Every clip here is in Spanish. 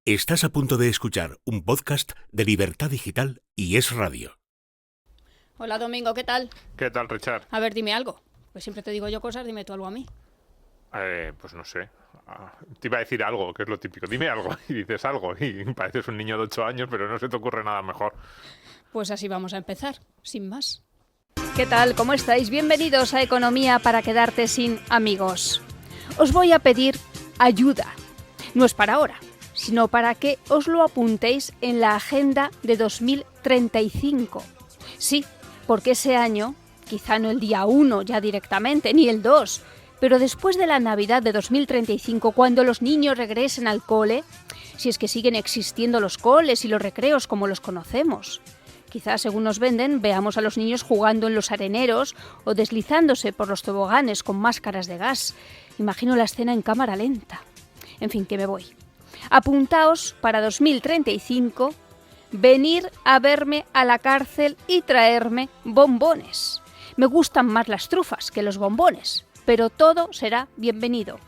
Estás a punto de escuchar un podcast de Libertad Digital y Es Radio. Hola Domingo, ¿qué tal? ¿Qué tal, Richard? A ver, dime algo. Pues siempre te digo yo cosas, dime tú algo a mí. Pues no sé. Te iba a decir algo, que es lo típico. Dime algo y dices algo y pareces un niño de 8 años, pero no se te ocurre nada mejor. Pues así vamos a empezar, sin más. ¿Qué tal? ¿Cómo estáis? Bienvenidos a Economía para quedarte sin amigos. Os voy a pedir ayuda. No es para ahora, sino para que os lo apuntéis en la agenda de 2035. Sí, porque ese año, quizá no el día 1 ya directamente, ni el 2, pero después de la Navidad de 2035, cuando los niños regresen al cole, si es que siguen existiendo los coles y los recreos como los conocemos. Quizás, según nos venden, veamos a los niños jugando en los areneros o deslizándose por los toboganes con máscaras de gas. Imagino la escena en cámara lenta. En fin, que me voy. Apuntaos para 2035 venir a verme a la cárcel y traerme bombones. Me gustan más las trufas que los bombones, pero todo será bienvenido.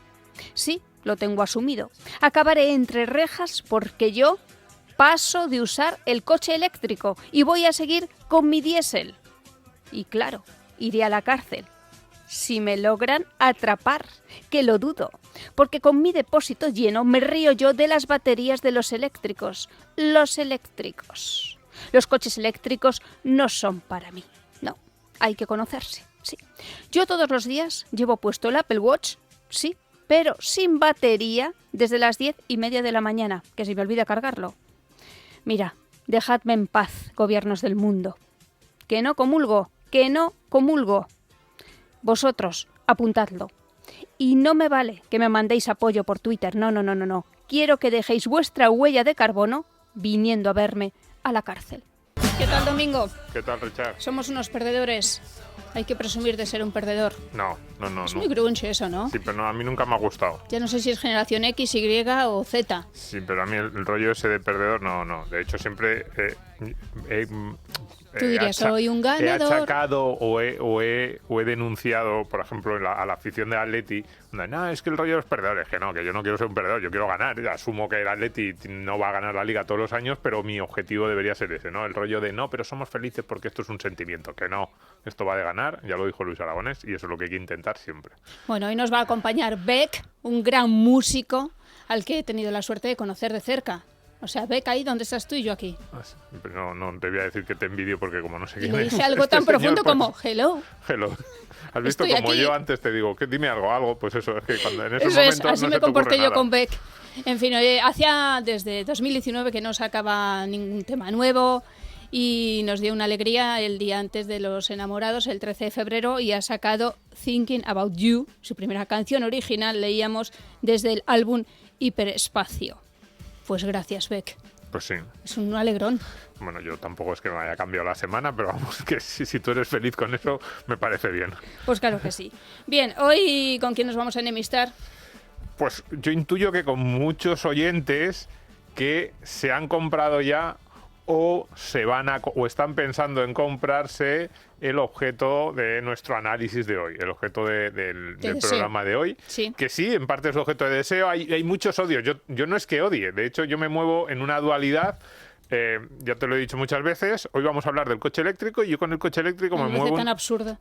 Sí, lo tengo asumido. Acabaré entre rejas porque yo paso de usar el coche eléctrico y voy a seguir con mi diésel. Y claro, iré a la cárcel. Si me logran atrapar, que lo dudo, porque con mi depósito lleno me río yo de las baterías de los eléctricos. Los eléctricos. Los coches eléctricos no son para mí. No, hay que conocerse, sí. Yo todos los días llevo puesto el Apple Watch, sí, pero sin batería desde las 10:30 de la mañana, que se me olvida cargarlo. Mira, dejadme en paz, gobiernos del mundo. Que no comulgo, que no comulgo. Vosotros, apuntadlo. Y no me vale que me mandéis apoyo por Twitter, no. Quiero que dejéis vuestra huella de carbono viniendo a verme a la cárcel. ¿Qué tal, Domingo? ¿Qué tal, Richard? Somos unos perdedores. Hay que presumir de ser un perdedor. No. Es muy grunge eso, ¿no? Sí, pero no, a mí nunca me ha gustado. Ya no sé si es generación X, Y o Z. Sí, pero a mí el rollo ese de perdedor, no. De hecho, siempre Tú dirías, soy un ganador. He achacado o he denunciado, por ejemplo, a la afición del Atleti, no, es que el rollo de los perdedores, que yo no quiero ser un perdedor, yo quiero ganar. Asumo que el Atleti no va a ganar la Liga todos los años, pero mi objetivo debería ser ese, ¿no? El rollo de no, pero somos felices porque esto es un sentimiento, que no, esto va de ganar, ya lo dijo Luis Aragonés, y eso es lo que hay que intentar siempre. Bueno, hoy nos va a acompañar Beck, un gran músico al que he tenido la suerte de conocer de cerca. O sea, Beck ahí donde estás tú y yo aquí. No te voy a decir que te envidio porque como no sé quién le es. dije algo tan profundo pues, como hello. Hello. ¿Has visto Estoy como aquí. yo antes te digo, dime algo? Pues eso, es que cuando en esos Eso momentos es, así no me se te comporté ocurre yo nada. con Beck. En fin, hacía desde 2019 que no sacaba ningún tema nuevo y nos dio una alegría el día antes de Los Enamorados, el 13 de febrero, y ha sacado Thinking About You, su primera canción original, leíamos desde el álbum Hiperespacio. Pues gracias, Beck. Pues sí. Es un alegrón. Bueno, yo tampoco es que me haya cambiado la semana, pero vamos, que si tú eres feliz con eso, me parece bien. Pues claro que sí. Bien, hoy ¿con quién nos vamos a enemistar? Pues yo intuyo que con muchos oyentes que se han comprado ya o están pensando en comprarse el objeto de nuestro análisis de hoy, el objeto del programa de hoy, sí. Que sí, en parte es objeto de deseo, hay muchos odios, yo no es que odie, de hecho yo me muevo en una dualidad. Ya te lo he dicho muchas veces, hoy vamos a hablar del coche eléctrico y yo con el coche eléctrico me muevo... tan absurdo.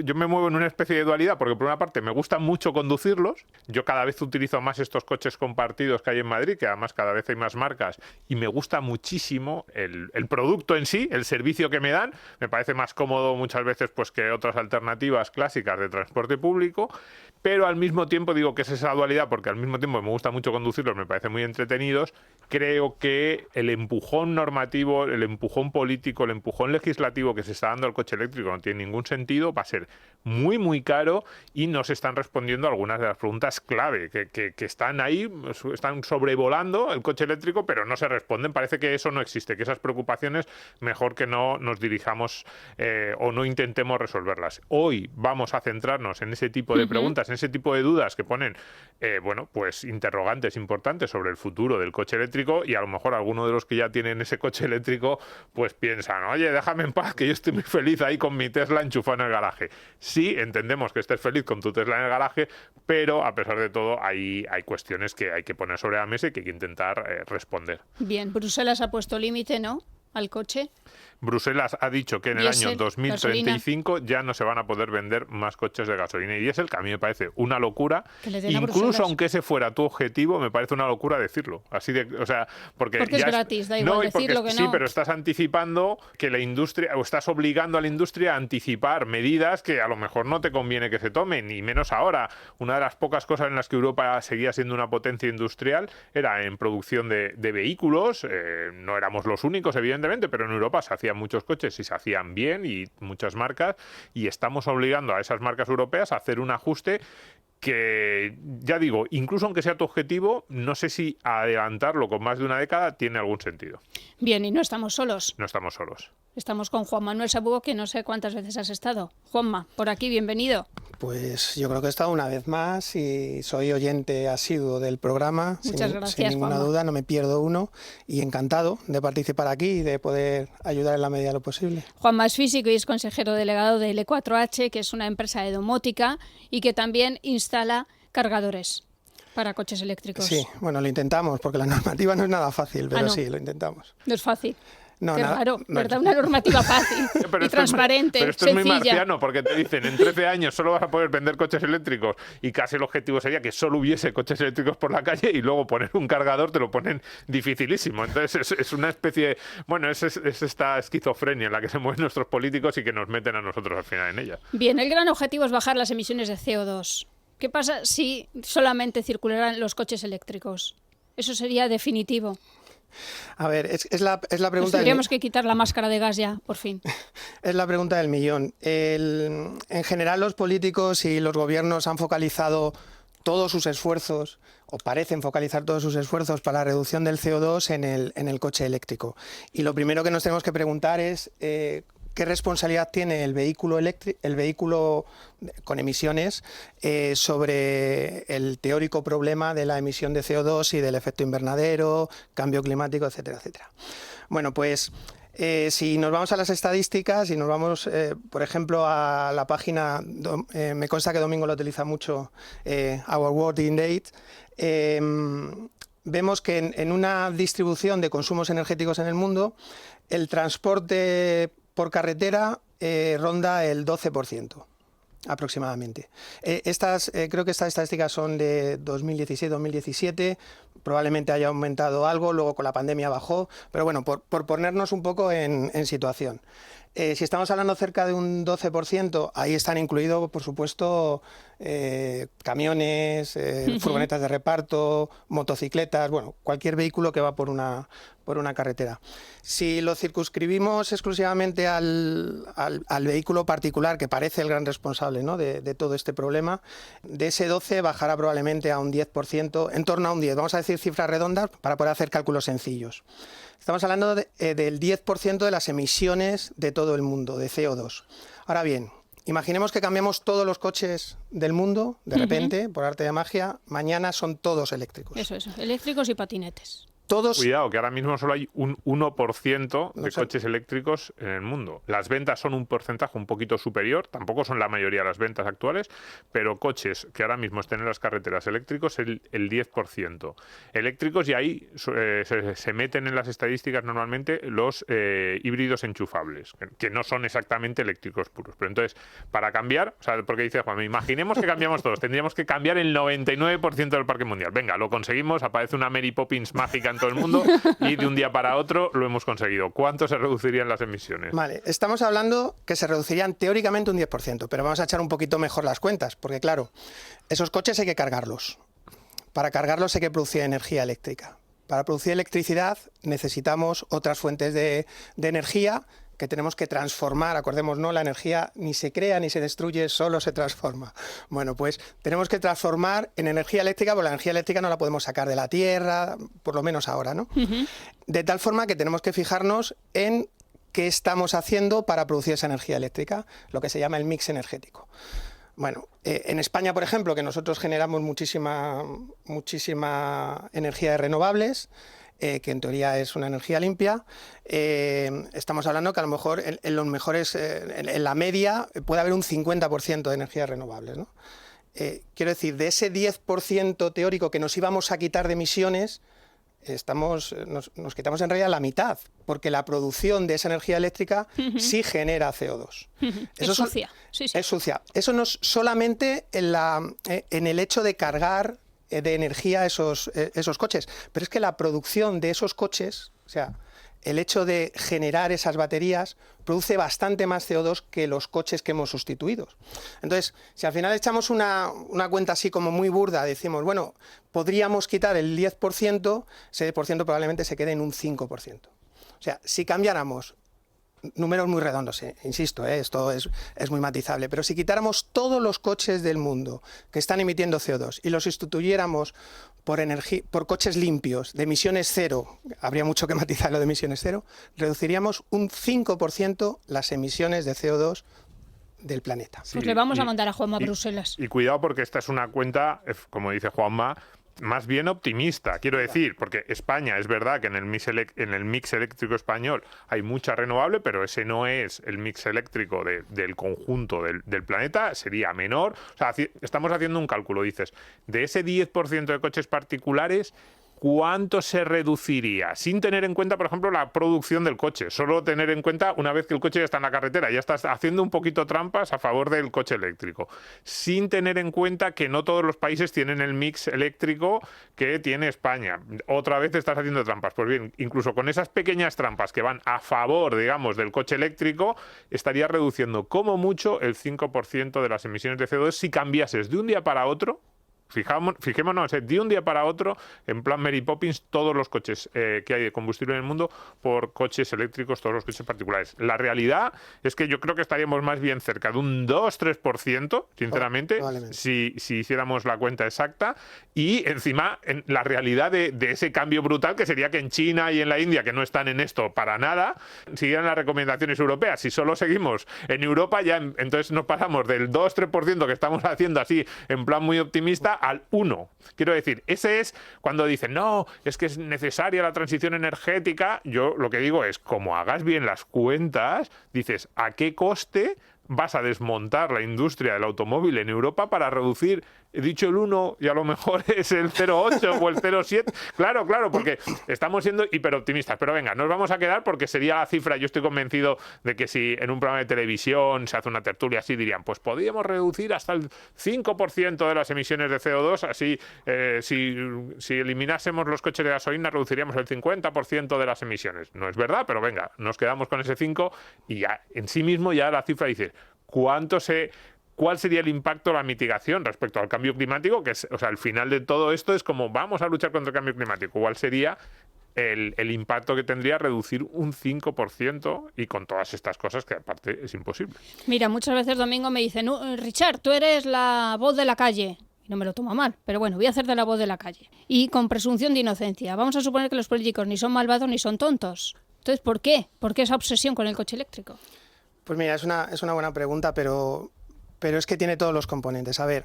Yo me muevo en una especie de dualidad porque por una parte me gusta mucho conducirlos, yo cada vez utilizo más estos coches compartidos que hay en Madrid, que además cada vez hay más marcas, y me gusta muchísimo el producto en sí, el servicio que me dan, me parece más cómodo muchas veces pues que otras alternativas clásicas de transporte público, pero al mismo tiempo digo que es esa dualidad porque al mismo tiempo me gusta mucho conducirlos, me parecen muy entretenidos, creo que el empujón normativo, el empujón político, el empujón legislativo que se está dando al coche eléctrico no tiene ningún sentido, va a ser muy, muy caro y no se están respondiendo algunas de las preguntas clave que están ahí, están sobrevolando el coche eléctrico, pero no se responden. Parece que eso no existe, que esas preocupaciones mejor que no nos dirijamos o no intentemos resolverlas. Hoy vamos a centrarnos en ese tipo de preguntas, en ese tipo de dudas que ponen, pues interrogantes importantes sobre el futuro del coche eléctrico y a lo mejor alguno de los que ya tienen ese coche eléctrico, pues piensan, oye, déjame en paz, que yo estoy muy feliz ahí con mi Tesla enchufado en el garaje. Sí, entendemos que estés feliz con tu Tesla en el garaje, pero a pesar de todo hay cuestiones que hay que poner sobre la mesa y que hay que intentar responder. Bien, Bruselas ha puesto límite, ¿no?, al coche. Bruselas ha dicho que en el Diésel, año 2035 ya no se van a poder vender más coches de gasolina y diésel, que a mí me parece una locura. Que le den a Incluso Bruselas. aunque ese fuera tu objetivo, me parece una locura decirlo. Así de, o sea, porque es ya gratis, da igual y porque decirlo que sí, no. pero estás anticipando que la industria, o estás obligando a la industria a anticipar medidas que a lo mejor no te conviene que se tomen, y menos ahora. Una de las pocas cosas en las que Europa seguía siendo una potencia industrial era en producción de vehículos. No éramos los únicos, evidentemente, pero en Europa se hacían muchos coches y se hacían bien, y muchas marcas, y estamos obligando a esas marcas europeas a hacer un ajuste que, ya digo, incluso aunque sea tu objetivo, no sé si adelantarlo con más de una década tiene algún sentido. Bien, y no estamos solos. No estamos solos. Estamos con Juan Manuel Sabugo, que no sé cuántas veces has estado. Juanma, por aquí, bienvenido. Pues yo creo que he estado una vez más y soy oyente asiduo del programa. Muchas gracias, sin ninguna Juanma. duda, no me pierdo uno, y encantado de participar aquí y de poder ayudar en la medida de lo posible. Juanma es físico y es consejero delegado de L4H, que es una empresa de domótica y que también instala cargadores para coches eléctricos. Sí, bueno, lo intentamos, porque la normativa no es nada fácil, pero no. sí, lo intentamos. No es fácil. No, Qué nada, raro, no, ¿verdad? Una normativa fácil Pero y esto transparente, pero esto es muy sencilla. marciano, porque te dicen, en 13 años solo vas a poder vender coches eléctricos, y casi el objetivo sería que solo hubiese coches eléctricos por la calle, y luego poner un cargador te lo ponen dificilísimo. Entonces es una especie, bueno, es esta esquizofrenia en la que se mueven nuestros políticos y que nos meten a nosotros al final en ella. Bien, el gran objetivo es bajar las emisiones de CO2. ¿Qué pasa si solamente circularan los coches eléctricos? Eso sería definitivo. A ver, es la Nos pregunta tendríamos que quitar la máscara de gas ya, por fin. es la pregunta del millón. En general, los políticos y los gobiernos han focalizado todos sus esfuerzos, o parecen focalizar todos sus esfuerzos para la reducción del CO2 en el coche eléctrico. Y lo primero que nos tenemos que preguntar es qué responsabilidad tiene el vehículo con emisiones sobre el teórico problema de la emisión de CO2 y del efecto invernadero, cambio climático, etcétera, etcétera. Bueno, pues si nos vamos a las estadísticas y nos vamos, por ejemplo, a la página, me consta que Domingo lo utiliza mucho, Our World in Date, vemos que en una distribución de consumos energéticos en el mundo, el transporte por carretera ronda el 12%. Aproximadamente. Creo que estas estadísticas son de 2016-2017, probablemente haya aumentado algo, luego con la pandemia bajó, pero bueno, por ponernos un poco en situación. Si estamos hablando cerca de un 12%, ahí están incluidos, por supuesto, camiones, furgonetas de reparto, motocicletas, bueno, cualquier vehículo que va por una carretera. Si lo circunscribimos exclusivamente al vehículo particular, que parece el gran responsable, ¿no?, de todo este problema, de ese 12 bajará probablemente a un 10%, en torno a un 10, vamos a decir cifras redondas para poder hacer cálculos sencillos. Estamos hablando del 10% de las emisiones de todo el mundo, de CO2. Ahora bien, imaginemos que cambiamos todos los coches del mundo, de repente, por arte de magia, mañana son todos eléctricos. Eso, eléctricos y patinetes. Todos. Cuidado, que ahora mismo solo hay un 1% de No sé. coches eléctricos en el mundo. Las ventas son un porcentaje un poquito superior, tampoco son la mayoría de las ventas actuales, pero coches que ahora mismo estén en las carreteras eléctricos, el 10%. Eléctricos, y ahí se meten en las estadísticas normalmente los híbridos enchufables, que no son exactamente eléctricos puros. Pero entonces, para cambiar, o sea, porque dice Juan, imaginemos que cambiamos todos, tendríamos que cambiar el 99% del parque mundial. Venga, lo conseguimos, aparece una Mary Poppins mágica en todo el mundo y de un día para otro lo hemos conseguido. ¿Cuánto se reducirían las emisiones? Vale, estamos hablando que se reducirían teóricamente un 10%, pero vamos a echar un poquito mejor las cuentas, porque claro, esos coches hay que cargarlos. Para cargarlos hay que producir energía eléctrica. Para producir electricidad necesitamos otras fuentes de energía que tenemos que transformar. Acordémonos, ¿no? La energía ni se crea ni se destruye, solo se transforma. Bueno, pues tenemos que transformar en energía eléctrica, porque la energía eléctrica no la podemos sacar de la tierra, por lo menos ahora, ¿no? De tal forma que tenemos que fijarnos en qué estamos haciendo para producir esa energía eléctrica, lo que se llama el mix energético. Bueno, en España, por ejemplo, que nosotros generamos muchísima energía de renovables, que en teoría es una energía limpia. Estamos hablando que a lo mejor en los mejores, en la media, puede haber un 50% de energías renovables, ¿no? Quiero decir, de ese 10% teórico que nos íbamos a quitar de emisiones, nos quitamos en realidad la mitad, porque la producción de esa energía eléctrica sí genera CO2. Es sucia. Sí. Es sucia. Eso no es solamente en el hecho de cargar de energía esos coches, pero es que la producción de esos coches, o sea, el hecho de generar esas baterías produce bastante más CO2 que los coches que hemos sustituido. Entonces, si al final echamos una cuenta así como muy burda, decimos, bueno, podríamos quitar el 10%, ese 10% probablemente se quede en un 5%. O sea, si cambiáramos, números muy redondos, insisto, esto es muy matizable, pero si quitáramos todos los coches del mundo que están emitiendo CO2 y los sustituyéramos por coches limpios, de emisiones cero, habría mucho que matizar lo de emisiones cero, reduciríamos un 5% las emisiones de CO2 del planeta. Pues le vamos a mandar a Juanma a Bruselas. Y cuidado, porque esta es una cuenta, como dice Juanma, más bien optimista, quiero decir, porque España, es verdad que en el mix eléctrico español hay mucha renovable, pero ese no es el mix eléctrico del conjunto del planeta, sería menor. O sea, estamos haciendo un cálculo, dices, de ese 10% de coches particulares, ¿cuánto se reduciría? Sin tener en cuenta, por ejemplo, la producción del coche. Solo tener en cuenta una vez que el coche ya está en la carretera. Ya estás haciendo un poquito trampas a favor del coche eléctrico. Sin tener en cuenta que no todos los países tienen el mix eléctrico que tiene España. Otra vez estás haciendo trampas. Pues bien, incluso con esas pequeñas trampas que van a favor, digamos, del coche eléctrico, estaría reduciendo como mucho el 5% de las emisiones de CO2 si cambiases de un día para otro. Fijémonos, de un día para otro, en plan Mary Poppins, todos los coches que hay de combustible en el mundo por coches eléctricos, todos los coches particulares. La realidad es que yo creo que estaríamos más bien cerca de un 2-3%, sinceramente, si hiciéramos la cuenta exacta. Y encima, en la realidad de ese cambio brutal, que sería que en China y en la India, que no están en esto para nada, siguieran las recomendaciones europeas. Si solo seguimos en Europa, ya entonces nos pasamos del 2-3% que estamos haciendo así, en plan muy optimista, al 1. Quiero decir, ese es cuando dicen, no, es que es necesaria la transición energética. Yo lo que digo es, como hagas bien las cuentas, dices, ¿a qué coste vas a desmontar la industria del automóvil en Europa para reducir, he dicho el 1 y a lo mejor es el 0,8 o el 0,7? Claro, porque estamos siendo hiperoptimistas. Pero venga, nos vamos a quedar porque sería la cifra. Yo estoy convencido de que si en un programa de televisión se hace una tertulia así, dirían, pues podríamos reducir hasta el 5% de las emisiones de CO2. Así, si eliminásemos los coches de gasolina, reduciríamos el 50% de las emisiones. No es verdad, pero venga, nos quedamos con ese 5 y ya en sí mismo ya la cifra dice, ¿cuál sería el impacto, la mitigación respecto al cambio climático? Que es, o sea, al final de todo esto es como vamos a luchar contra el cambio climático. ¿Cuál sería el impacto que tendría reducir un 5% y con todas estas cosas que aparte es imposible? Mira, muchas veces Domingo me dicen, Richard, tú eres la voz de la calle. No me lo tomo mal, pero bueno, voy a hacer de la voz de la calle. Y con presunción de inocencia. Vamos a suponer que los políticos ni son malvados ni son tontos. Entonces, ¿por qué? ¿Por qué esa obsesión con el coche eléctrico? Pues mira, es una buena pregunta, pero es que tiene todos los componentes. A ver,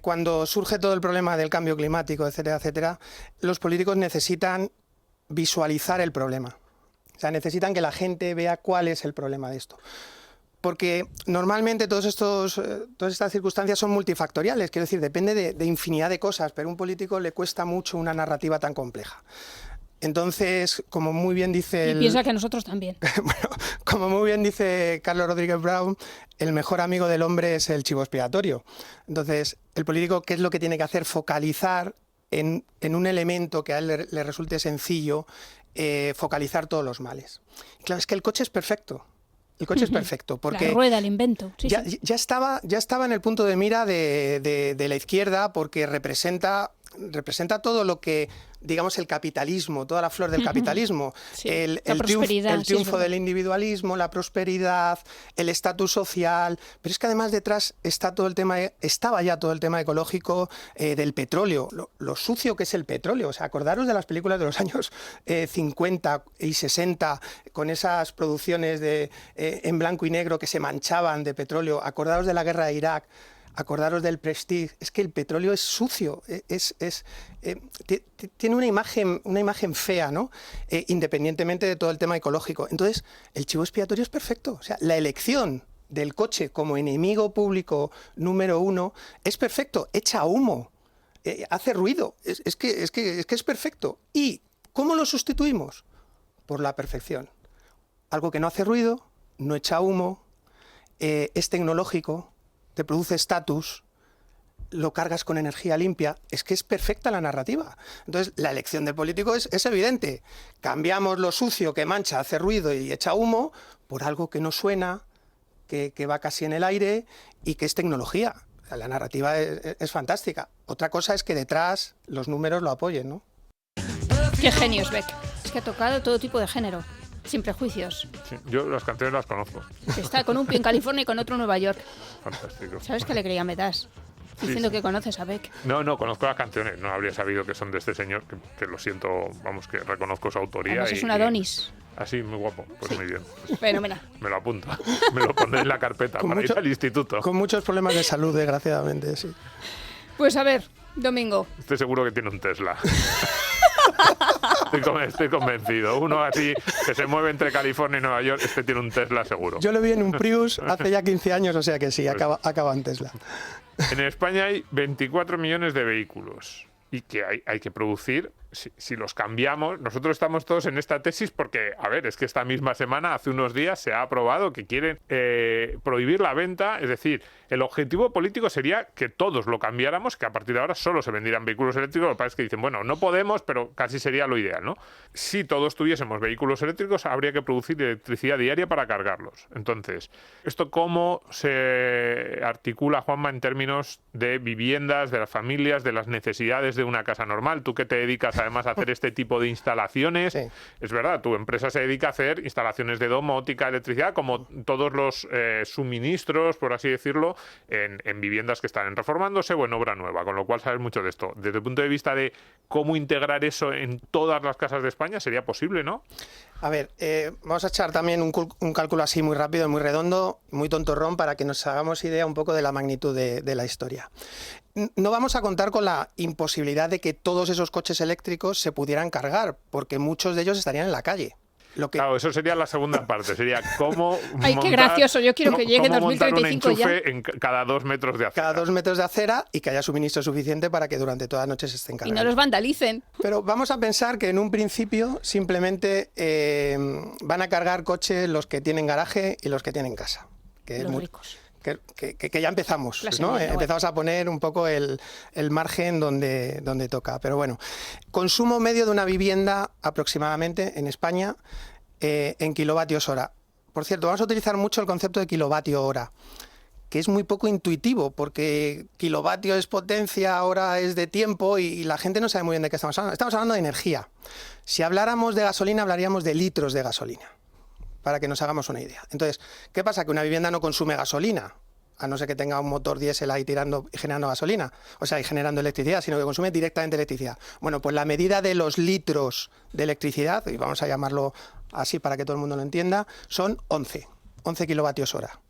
cuando surge todo el problema del cambio climático, etcétera, etcétera, los políticos necesitan visualizar el problema. O sea, necesitan que la gente vea cuál es el problema de esto. Porque normalmente todas estas circunstancias son multifactoriales, quiero decir, depende de infinidad de cosas, pero a un político le cuesta mucho una narrativa tan compleja. Entonces, como muy bien dice... Y piensa que a nosotros también. Bueno, como muy bien dice Carlos Rodríguez Brown, el mejor amigo del hombre es el chivo expiatorio. Entonces, el político, ¿qué es lo que tiene que hacer? Focalizar en un elemento que a él le resulte sencillo, focalizar todos los males. Y claro, es que el coche es perfecto. El coche es perfecto porque la rueda, el invento. Sí, ya estaba en el punto de mira de la izquierda porque representa todo lo que, digamos, el capitalismo, toda la flor del capitalismo, sí, el triunfo del individualismo, la prosperidad, el estatus social, pero es que además detrás estaba ya todo el tema ecológico del petróleo, lo sucio que es el petróleo. O sea, acordaros de las películas de los años 50 y 60, con esas producciones en blanco y negro que se manchaban de petróleo, acordaros de la guerra de Irak. acordaros del Prestige, es que el petróleo es sucio, tiene una imagen fea, ¿no? Independientemente de todo el tema ecológico. Entonces, el chivo expiatorio es perfecto. O sea, la elección del coche como enemigo público número 1 es perfecto, echa humo, hace ruido, es que es perfecto. ¿Y cómo lo sustituimos? Por la perfección. Algo que no hace ruido, no echa humo, es tecnológico, te produce estatus, lo cargas con energía limpia, es que es perfecta la narrativa. Entonces, la elección del político es evidente. Cambiamos lo sucio que mancha, hace ruido y echa humo por algo que no suena, que va casi en el aire y que es tecnología. La narrativa es fantástica. Otra cosa es que detrás los números lo apoyen, ¿no? Qué genio es Beck. Es que ha tocado todo tipo de género, sin prejuicios. Sí, yo las canciones las conozco. Está con un pie en California y con otro en Nueva York. Fantástico. ¿Sabes qué alegría me das? Diciendo que conoces a Beck. No, conozco las canciones. No habría sabido que son de este señor, que lo siento, vamos, que reconozco su autoría. Además es un Adonis. Así, muy guapo. Pues sí. Muy bien. Fenomenal. Me lo apunto. Me lo pondré en la carpeta para ir al instituto. Con muchos problemas de salud, desgraciadamente, sí. Pues a ver, Domingo. Estoy seguro que tiene un Tesla. Estoy convencido. Uno así que se mueve entre California y Nueva York, tiene un Tesla seguro. Yo lo vi en un Prius hace ya 15 años, o sea que sí, acaba en Tesla. En España hay 24 millones de vehículos y que hay que producir. Si los cambiamos, nosotros estamos todos en esta tesis porque, a ver, es que esta misma semana, hace unos días, se ha aprobado que quieren prohibir la venta. Es decir, el objetivo político sería que todos lo cambiáramos, que a partir de ahora solo se vendieran vehículos eléctricos. Lo que pasa es que dicen, bueno, no podemos, pero casi sería lo ideal, ¿no? Si todos tuviésemos vehículos eléctricos, habría que producir electricidad diaria para cargarlos. Entonces, ¿esto cómo se articula, Juanma, en términos de viviendas, de las familias, de las necesidades de una casa normal? Tú que te dedicas además a hacer este tipo de instalaciones, sí. Es verdad, tu empresa se dedica a hacer instalaciones de domótica, electricidad, como todos los suministros, por así decirlo, en viviendas que están reformándose o en obra nueva, con lo cual sabes mucho de esto. Desde el punto de vista de cómo integrar eso en todas las casas de España, sería posible, ¿no? A ver, vamos a echar también un cálculo así muy rápido, muy redondo, muy tontorrón, para que nos hagamos idea un poco de la magnitud de la historia. No vamos a contar con la imposibilidad de que todos esos coches eléctricos se pudieran cargar, porque muchos de ellos estarían en la calle. Claro, eso sería la segunda parte, sería cómo Ay, qué gracioso, yo quiero que llegue 2035 un enchufe ya. en cada 2 metros de acera. Cada 2 metros de acera y que haya suministro suficiente para que durante toda la noche se estén Y cargando. no los vandalicen. Pero vamos a pensar que en un principio simplemente van a cargar coches los que tienen garaje y los que tienen casa. Que Los es ricos. Que ya empezamos, Clase ¿no? media, Empezamos a poner un poco el margen donde toca. Pero bueno, consumo medio de una vivienda aproximadamente en España en kilovatios hora. Por cierto, vamos a utilizar mucho el concepto de kilovatio hora, que es muy poco intuitivo, porque kilovatio es potencia, hora es de tiempo y la gente no sabe muy bien de qué estamos hablando. Estamos hablando de energía. Si habláramos de gasolina, hablaríamos de litros de gasolina, para que nos hagamos una idea. Entonces, ¿qué pasa? Que una vivienda no consume gasolina, a no ser que tenga un motor diésel ahí tirando y generando gasolina, o sea, y generando electricidad, sino que consume directamente electricidad. Bueno, pues la medida de los litros de electricidad, y vamos a llamarlo así para que todo el mundo lo entienda, son 11 kilovatios hora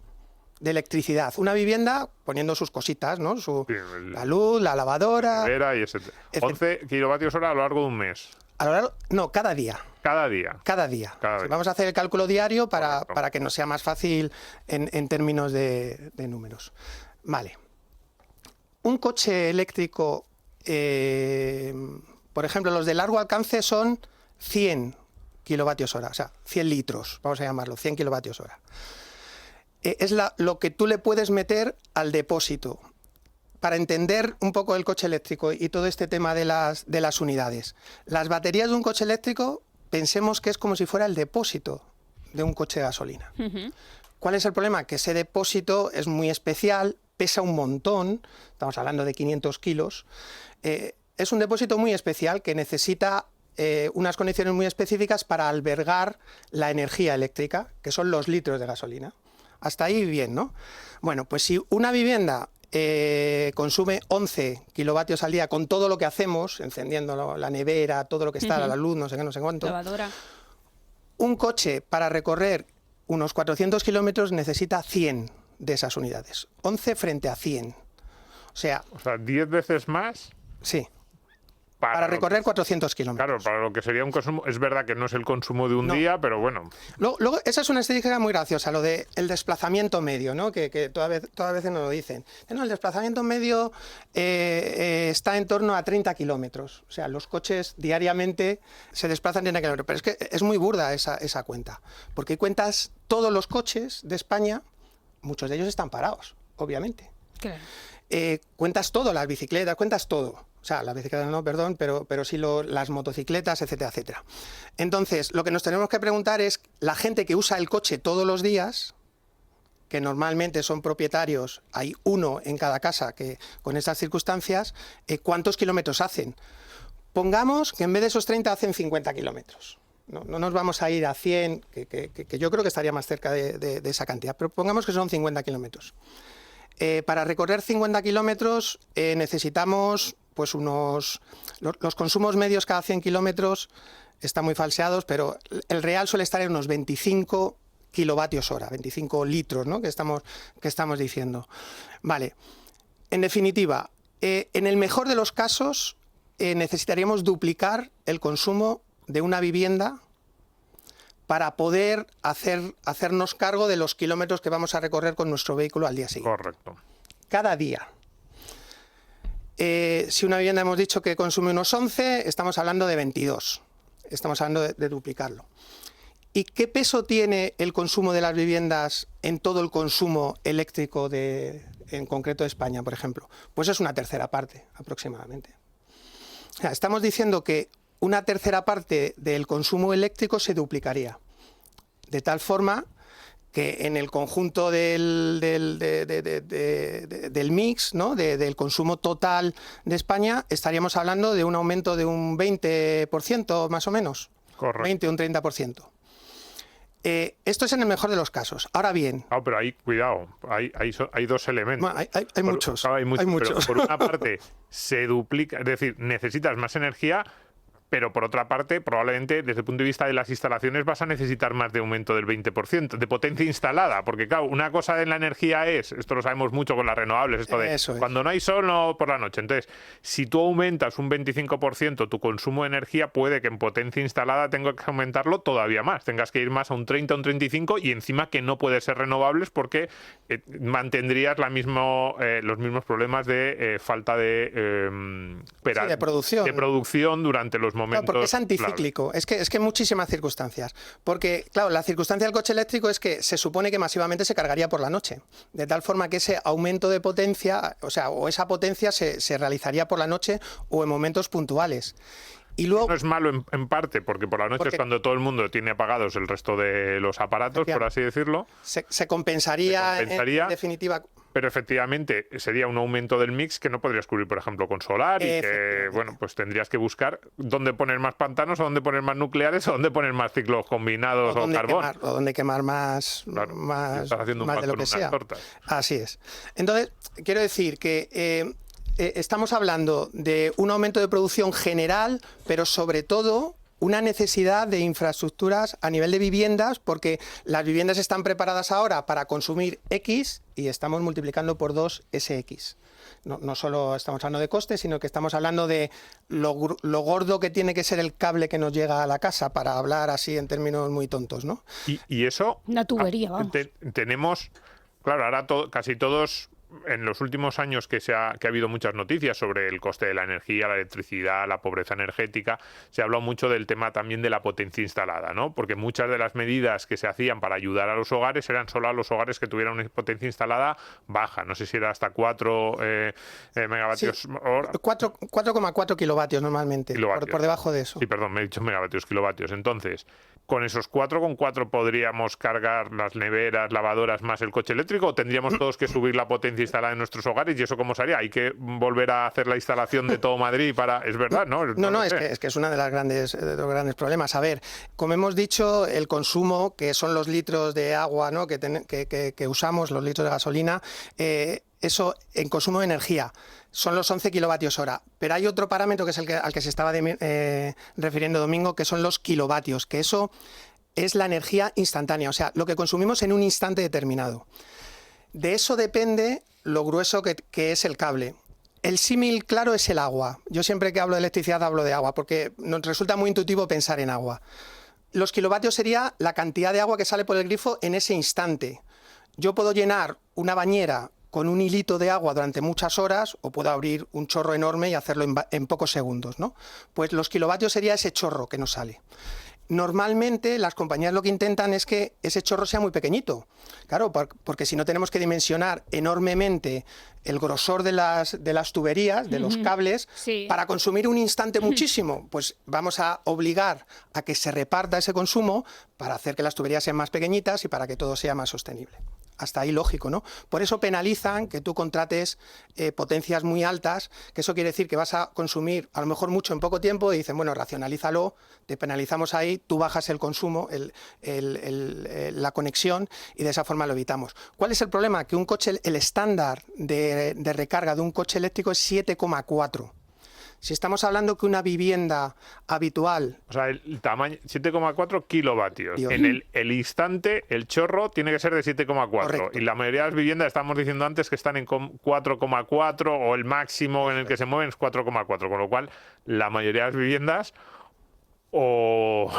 de electricidad. Una vivienda poniendo sus cositas, ¿no? La luz, la lavadora... Y ese, 11 kilovatios hora a lo largo de un mes. A lo largo, no, cada día. Cada día. Cada día. Vamos a hacer el cálculo diario para que nos sea más fácil en términos de números. Vale. Un coche eléctrico, por ejemplo, los de largo alcance son 100 kilovatios hora, o sea, 100 litros, vamos a llamarlo, 100 kilovatios hora. Es lo que tú le puedes meter al depósito. Para entender un poco el coche eléctrico y todo este tema de las unidades. Las baterías de un coche eléctrico, pensemos que es como si fuera el depósito de un coche de gasolina. Uh-huh. ¿Cuál es el problema? Que ese depósito es muy especial, pesa un montón, estamos hablando de 500 kilos. Es un depósito muy especial que necesita unas condiciones muy específicas para albergar la energía eléctrica, que son los litros de gasolina. Hasta ahí bien, ¿no? Bueno, pues si una vivienda consume 11 kilovatios al día con todo lo que hacemos, encendiendo la nevera, todo lo que está, la luz, no sé qué, no sé cuánto. Lavadora. Un coche para recorrer unos 400 kilómetros necesita 100 de esas unidades. 11 frente a 100. sea, 10 veces más. Sí. Para recorrer 400 kilómetros. Claro, para lo que sería un consumo. Es verdad que no es el consumo de un día, pero bueno. Luego, esa es una estadística muy graciosa, lo del desplazamiento medio, ¿no? Que todas veces nos lo dicen. No, el desplazamiento medio está en torno a 30 kilómetros. O sea, los coches diariamente se desplazan 30 kilómetros. Pero es que es muy burda esa cuenta. Porque cuentas todos los coches de España, muchos de ellos están parados, obviamente. Claro. Cuentas todo, las bicicletas, cuentas todo. O sea, las bicicletas no, perdón, pero sí las motocicletas, etcétera, etcétera. Entonces, lo que nos tenemos que preguntar es, la gente que usa el coche todos los días, que normalmente son propietarios, hay uno en cada casa que con estas circunstancias, ¿cuántos kilómetros hacen? Pongamos que en vez de esos 30 hacen 50 kilómetros. No nos vamos a ir a 100, que yo creo que estaría más cerca de esa cantidad, pero pongamos que son 50 kilómetros. Para recorrer 50 kilómetros necesitamos pues los consumos medios cada 100 kilómetros están muy falseados, pero el real suele estar en unos 25 kilovatios hora, 25 litros, ¿no? que estamos diciendo. Vale, en definitiva, en el mejor de los casos necesitaríamos duplicar el consumo de una vivienda para poder hacernos cargo de los kilómetros que vamos a recorrer con nuestro vehículo al día siguiente. Correcto. Cada día. Si una vivienda hemos dicho que consume unos 11, estamos hablando de 22. Estamos hablando de duplicarlo. ¿Y qué peso tiene el consumo de las viviendas en todo el consumo eléctrico en concreto de España, por ejemplo? Pues es una tercera parte, aproximadamente. O sea, estamos diciendo que una tercera parte del consumo eléctrico se duplicaría. De tal forma que en el conjunto del mix, ¿no? del consumo total de España, estaríamos hablando de un aumento de un 20% más o menos. Correcto. 20 o un 30%. Esto es en el mejor de los casos. Ahora bien... pero ahí, cuidado, hay dos elementos. Bueno, hay muchos. Claro, hay muchos. Pero por una parte, se duplica, es decir, necesitas más energía, pero por otra parte, probablemente desde el punto de vista de las instalaciones vas a necesitar más de aumento del 20% de potencia instalada, porque claro, una cosa en la energía esto lo sabemos mucho con las renovables, esto de cuando no hay sol, no por la noche. Entonces, si tú aumentas un 25% tu consumo de energía, puede que en potencia instalada tengas que aumentarlo todavía más, tengas que ir más a un 30, un 35 y encima que no puede ser renovables porque mantendrías los mismos problemas de falta de producción durante los momentos. Claro, porque es anticíclico, claro. Es que muchísimas circunstancias. Porque, claro, la circunstancia del coche eléctrico es que se supone que masivamente se cargaría por la noche, de tal forma que ese aumento de potencia, o esa potencia se realizaría por la noche o en momentos puntuales. Y luego, no es malo en parte, porque por la noche es cuando todo el mundo tiene apagados el resto de los aparatos, por así decirlo. Se compensaría en definitiva. Pero efectivamente sería un aumento del mix que no podrías cubrir, por ejemplo, con solar y que, bueno, pues tendrías que buscar dónde poner más pantanos, o dónde poner más nucleares, o dónde poner más ciclos combinados o carbón. O dónde quemar más, claro, más haciendo de lo que sea. Tortas. Así es. Entonces, quiero decir que estamos hablando de un aumento de producción general, pero sobre todo una necesidad de infraestructuras a nivel de viviendas, porque las viviendas están preparadas ahora para consumir X y estamos multiplicando por 2 ese X. No solo estamos hablando de costes, sino que estamos hablando de lo gordo que tiene que ser el cable que nos llega a la casa, para hablar así en términos muy tontos, ¿no? Y eso... Una tubería, vamos. Tenemos... Claro, ahora casi todos... En los últimos años que ha habido muchas noticias sobre el coste de la energía, la electricidad, la pobreza energética, se ha hablado mucho del tema también de la potencia instalada, ¿no? Porque muchas de las medidas que se hacían para ayudar a los hogares eran solo a los hogares que tuvieran una potencia instalada baja. No sé si era hasta 4 megavatios hora. 4,4 kilovatios normalmente, por debajo de eso. Sí, perdón, me he dicho megavatios, kilovatios. Entonces, ¿con esos 4,4 podríamos cargar las neveras, lavadoras más el coche eléctrico, o tendríamos todos que subir la potencia instalada en nuestros hogares? ¿Y eso cómo sería? ¿Hay que volver a hacer la instalación de todo Madrid para...? Es verdad, ¿no? Es que es uno de los grandes problemas. A ver, como hemos dicho, el consumo, que son los litros de agua, ¿no? que usamos, los litros de gasolina, eso en consumo de energía son los 11 kilovatios hora. Pero hay otro parámetro que es al que se estaba refiriendo Domingo, que son los kilovatios, que eso es la energía instantánea, o sea, lo que consumimos en un instante determinado. De eso depende lo grueso que es el cable. El símil claro es el agua. Yo siempre que hablo de electricidad hablo de agua, porque nos resulta muy intuitivo pensar en agua. Los kilovatios sería la cantidad de agua que sale por el grifo en ese instante. Yo puedo llenar una bañera con un hilito de agua durante muchas horas, o puedo abrir un chorro enorme y hacerlo en pocos segundos, ¿no? Pues los kilovatios sería ese chorro que nos sale. Normalmente las compañías lo que intentan es que ese chorro sea muy pequeñito. Claro, porque si no tenemos que dimensionar enormemente el grosor de las tuberías, de los cables, sí, para consumir un instante muchísimo. Pues vamos a obligar a que se reparta ese consumo para hacer que las tuberías sean más pequeñitas y para que todo sea más sostenible. Hasta ahí lógico, ¿no? Por eso penalizan que tú contrates potencias muy altas, que eso quiere decir que vas a consumir a lo mejor mucho en poco tiempo y dicen, bueno, racionalízalo, te penalizamos ahí, tú bajas el consumo, la conexión y de esa forma lo evitamos. ¿Cuál es el problema? Que un coche, el estándar de recarga de un coche eléctrico es 7,4. Si estamos hablando que una vivienda habitual... O sea, el tamaño, 7,4 kilovatios. Dios. En el instante, el chorro tiene que ser de 7,4. Correcto. Y la mayoría de las viviendas, estamos diciendo antes, que están en 4,4 o el máximo en el que se mueven es 4,4. Con lo cual, la mayoría de las viviendas o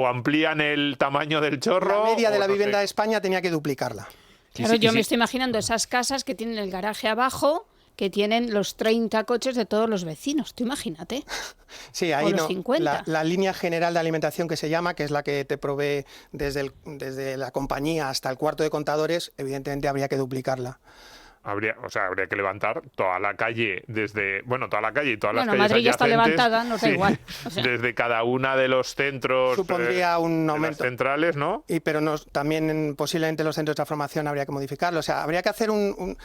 amplían el tamaño del chorro... La media de o la no vivienda sé. de España tenía que duplicarla. Claro, yo me estoy imaginando esas casas que tienen el garaje abajo, que tienen los 30 coches de todos los vecinos. Tú imagínate. Sí, ahí O los no. 50. La línea general de alimentación que se llama, que es la que te provee desde la compañía hasta el cuarto de contadores, evidentemente habría que duplicarla. Habría que levantar toda la calle toda la calle y todas las calles Madrid ya está adyacentes, levantada, nos da igual. O sea, desde cada una de los centros Supondría un de las aumento. centrales, ¿no? Pero también posiblemente los centros de transformación habría que modificarlo. O sea, habría que hacer un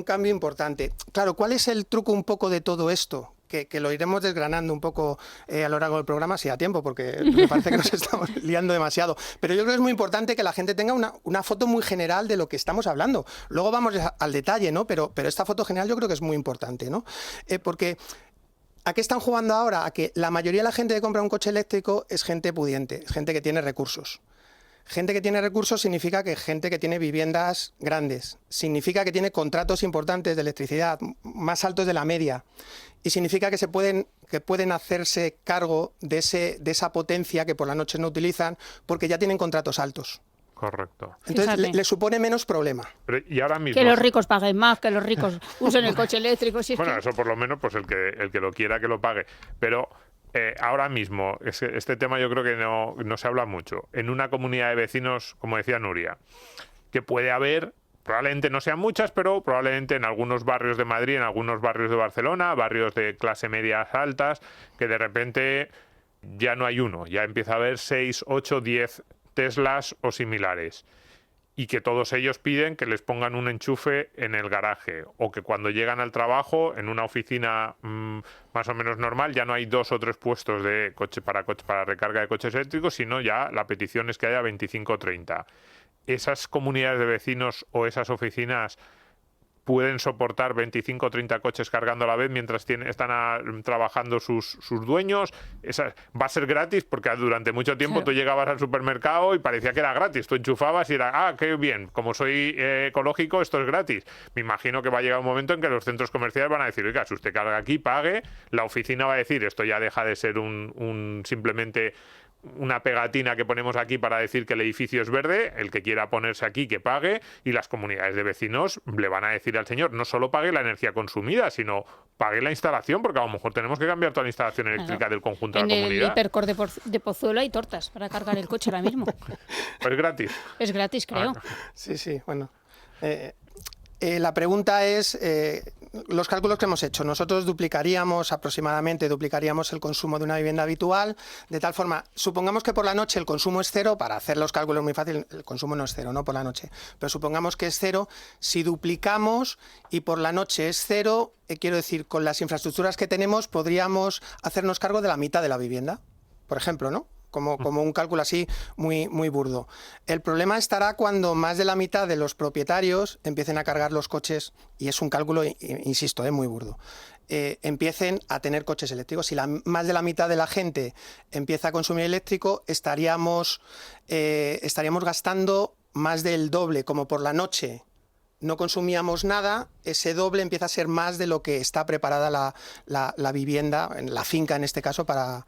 cambio importante. Claro, ¿cuál es el truco un poco de todo esto? Que lo iremos desgranando un poco a lo largo del programa, si da tiempo, porque me parece que nos estamos liando demasiado. Pero yo creo que es muy importante que la gente tenga una foto muy general de lo que estamos hablando. Luego vamos al detalle, ¿no? Pero esta foto general yo creo que es muy importante, ¿no? Porque ¿a qué están jugando ahora? A que la mayoría de la gente que compra un coche eléctrico es gente pudiente, es gente que tiene recursos. Gente que tiene recursos significa que gente que tiene viviendas grandes, significa que tiene contratos importantes de electricidad, más altos de la media, y significa que pueden hacerse cargo de esa potencia que por la noche no utilizan porque ya tienen contratos altos. Correcto. Entonces Fíjate. le supone menos problema. Y ahora mismo... que los ricos paguen más, que los ricos usen el coche eléctrico. Si es Bueno, que... eso por lo menos, pues el que lo quiera que lo pague. Pero ahora mismo, este tema yo creo que no se habla mucho. En una comunidad de vecinos, como decía Nuria, que puede haber, probablemente no sean muchas, pero probablemente en algunos barrios de Madrid, en algunos barrios de Barcelona, barrios de clase media altas, que de repente ya no hay uno, ya empieza a haber 6, 8, 10 Teslas o similares. Y que todos ellos piden que les pongan un enchufe en el garaje, o que cuando llegan al trabajo, en una oficina más o menos normal, ya no hay 2 o 3 puestos de coche para recarga de coches eléctricos, sino ya la petición es que haya 25 o 30. ¿Esas comunidades de vecinos o esas oficinas pueden soportar 25 o 30 coches cargando a la vez mientras están trabajando sus dueños? Va a ser gratis, porque durante mucho tiempo Claro. tú llegabas al supermercado y parecía que era gratis. Tú enchufabas y era, qué bien, como soy ecológico, esto es gratis. Me imagino que va a llegar un momento en que los centros comerciales van a decir, oiga, si usted carga aquí, pague. La oficina va a decir, esto ya deja de ser simplemente una pegatina que ponemos aquí para decir que el edificio es verde, el que quiera ponerse aquí que pague, y las comunidades de vecinos le van a decir al señor, no solo pague la energía consumida, sino pague la instalación, porque a lo mejor tenemos que cambiar toda la instalación eléctrica Claro. del conjunto de En la el comunidad. Hipercor de Pozuelo hay tortas para cargar el coche ahora mismo. Pues gratis. Es gratis, creo. Sí, bueno. La pregunta es, los cálculos que hemos hecho. Nosotros duplicaríamos el consumo de una vivienda habitual, de tal forma, supongamos que por la noche el consumo es cero, para hacer los cálculos muy fácil, el consumo no es cero, ¿no? Por la noche, pero supongamos que es cero, si duplicamos y por la noche es cero, quiero decir, con las infraestructuras que tenemos podríamos hacernos cargo de la mitad de la vivienda, por ejemplo, ¿no? Como un cálculo así muy, muy burdo. El problema estará cuando más de la mitad de los propietarios empiecen a cargar los coches, y es un cálculo, insisto, muy burdo, empiecen a tener coches eléctricos. Si más de la mitad de la gente empieza a consumir eléctrico, estaríamos gastando más del doble, como por la noche no consumíamos nada, ese doble empieza a ser más de lo que está preparada la vivienda, en la finca en este caso, para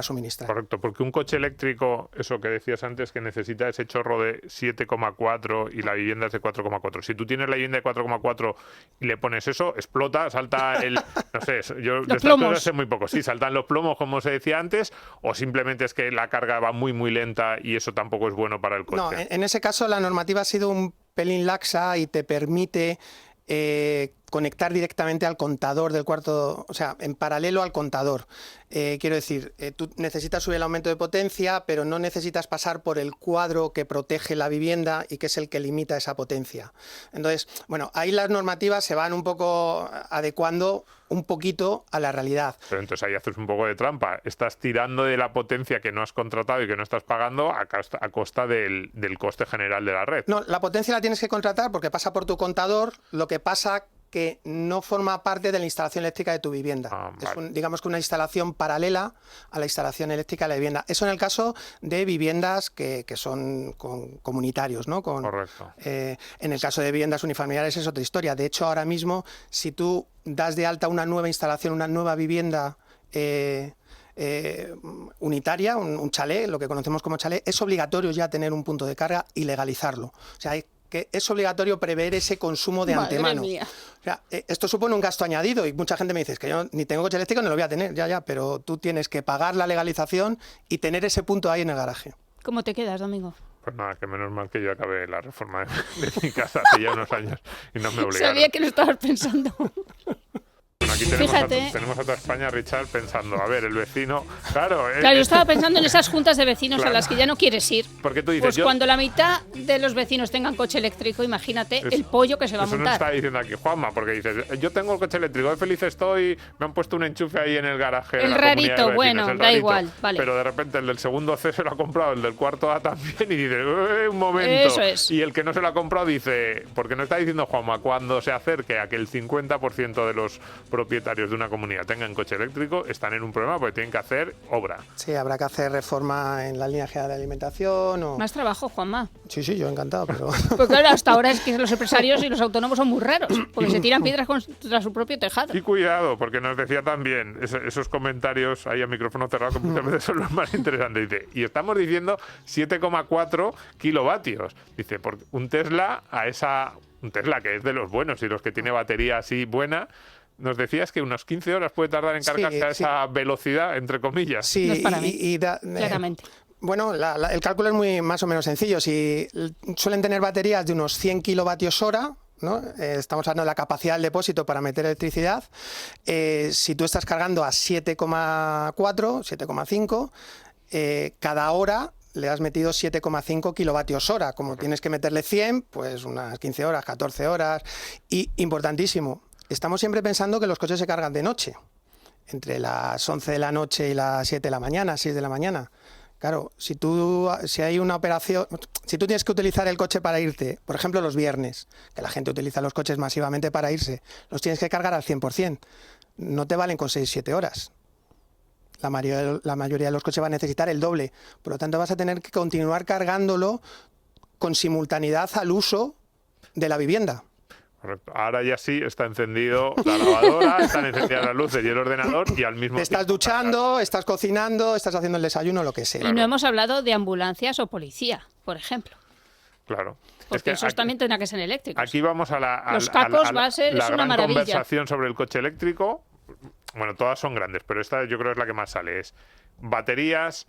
suministrar. Correcto, porque un coche eléctrico, eso que decías antes, que necesita ese chorro de 7,4 y la vivienda es de 4,4. Si tú tienes la vivienda de 4,4 y le pones eso, explota, salta el... No sé, yo de estas cosas sé muy poco. Sí, saltan los plomos, como se decía antes, o simplemente es que la carga va muy, muy lenta y eso tampoco es bueno para el coche. No, en ese caso la normativa ha sido un pelín laxa y te permite conectar directamente al contador del cuarto, o sea, en paralelo al contador. Quiero decir, tú necesitas subir el aumento de potencia, pero no necesitas pasar por el cuadro que protege la vivienda y que es el que limita esa potencia. Entonces, bueno, ahí las normativas se van un poco adecuando un poquito a la realidad. Pero entonces ahí haces un poco de trampa. Estás tirando de la potencia que no has contratado y que no estás pagando a costa del coste general de la red. No, la potencia la tienes que contratar porque pasa por tu contador, lo que pasa que no forma parte de la instalación eléctrica de tu vivienda. Vale. Es digamos que una instalación paralela a la instalación eléctrica de la vivienda. Eso en el caso de viviendas que son comunitarios, ¿no? Correcto. En el caso de viviendas unifamiliares es otra historia. De hecho, ahora mismo, si tú das de alta una nueva instalación, una nueva vivienda unitaria, un chalet, lo que conocemos como chalet, es obligatorio ya tener un punto de carga y legalizarlo. O sea, que es obligatorio prever ese consumo de antemano. Mía. O sea, esto supone un gasto añadido y mucha gente me dice que yo ni tengo coche eléctrico ni lo voy a tener, ya, pero tú tienes que pagar la legalización y tener ese punto ahí en el garaje. ¿Cómo te quedas, Domingo? Pues nada, que menos mal que yo acabé la reforma de mi casa hace ya unos años y no me obligaron. Sabía que lo estabas pensando. Bueno, aquí tenemos a toda España, Richard, pensando, a ver, el vecino... Claro, yo estaba pensando en esas juntas de vecinos a las que ya no quieres ir. Porque tú dices, pues cuando la mitad de los vecinos tengan coche eléctrico, imagínate el pollo que se va a montar. Eso no está diciendo aquí Juanma, porque dices, yo tengo el coche eléctrico, feliz estoy, me han puesto un enchufe ahí en el garaje. El rarito, bueno, da igual, vale. Pero de repente el del segundo C se lo ha comprado, el del cuarto A también, y dices, un momento. Eso es. Y el que no se lo ha comprado dice, porque no está diciendo Juanma, cuando se acerque a que el 50% de los propietarios de una comunidad tengan coche eléctrico, están en un problema porque tienen que hacer obra. Sí, habrá que hacer reforma en la línea general de alimentación. O... Más trabajo, Juanma. Sí, yo encantado, pero... Pues claro, hasta ahora es que los empresarios y los autónomos son muy raros, porque se tiran piedras contra su propio tejado. Y cuidado, porque nos decía también esos comentarios ahí a micrófono cerrado que muchas veces son los más interesantes. Dice, y estamos diciendo 7,4 kilovatios. Dice, por un Tesla un Tesla que es de los buenos y los que tiene batería así buena. Nos decías que unas 15 horas puede tardar en cargarse a esa velocidad, entre comillas. Sí, no es para mí, claramente. Bueno, el cálculo es muy más o menos sencillo. Si suelen tener baterías de unos 100 kilovatios hora, ¿no? Estamos hablando de la capacidad del depósito para meter electricidad. Si tú estás cargando a 7,4, 7,5, cada hora le has metido 7,5 kilovatios hora. Como tienes que meterle 100, pues unas 15 horas, 14 horas. Y importantísimo, estamos siempre pensando que los coches se cargan de noche, entre las 11 de la noche y las 7 de la mañana, 6 de la mañana. Claro, si hay una operación, si tú tienes que utilizar el coche para irte, por ejemplo los viernes, que la gente utiliza los coches masivamente para irse, los tienes que cargar al 100%. No te valen con 6-7 horas. La mayoría de los coches va a necesitar el doble. Por lo tanto, vas a tener que continuar cargándolo con simultaneidad al uso de la vivienda. Correcto. Ahora ya sí está encendido la lavadora, están encendidas las luces y el ordenador y al mismo tiempo... Te estás duchando, estás cocinando, estás haciendo el desayuno, lo que sea. Y no hemos hablado de ambulancias o policía, por ejemplo. Claro. Porque esos también tendrán que ser eléctricos. Aquí vamos a la... Los cacos va a ser, es una maravilla. Conversación sobre el coche eléctrico. Bueno, todas son grandes, pero esta yo creo es la que más sale. Es baterías...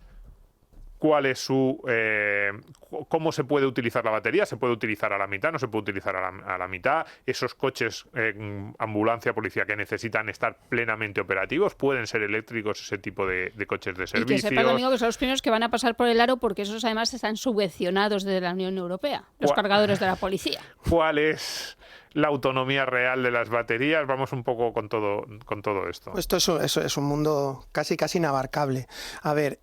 ¿Cuál es cómo se puede utilizar la batería? ¿Se puede utilizar a la mitad? ¿No se puede utilizar a la mitad? ¿Esos coches, ambulancia, policía, que necesitan estar plenamente operativos? ¿Pueden ser eléctricos ese tipo de coches de servicio? Y que sepa, Domingo, que son los primeros que van a pasar por el aro porque esos además están subvencionados desde la Unión Europea, los cargadores de la policía. ¿Cuál es la autonomía real de las baterías? Vamos un poco con todo esto. Esto es un mundo casi inabarcable. A ver...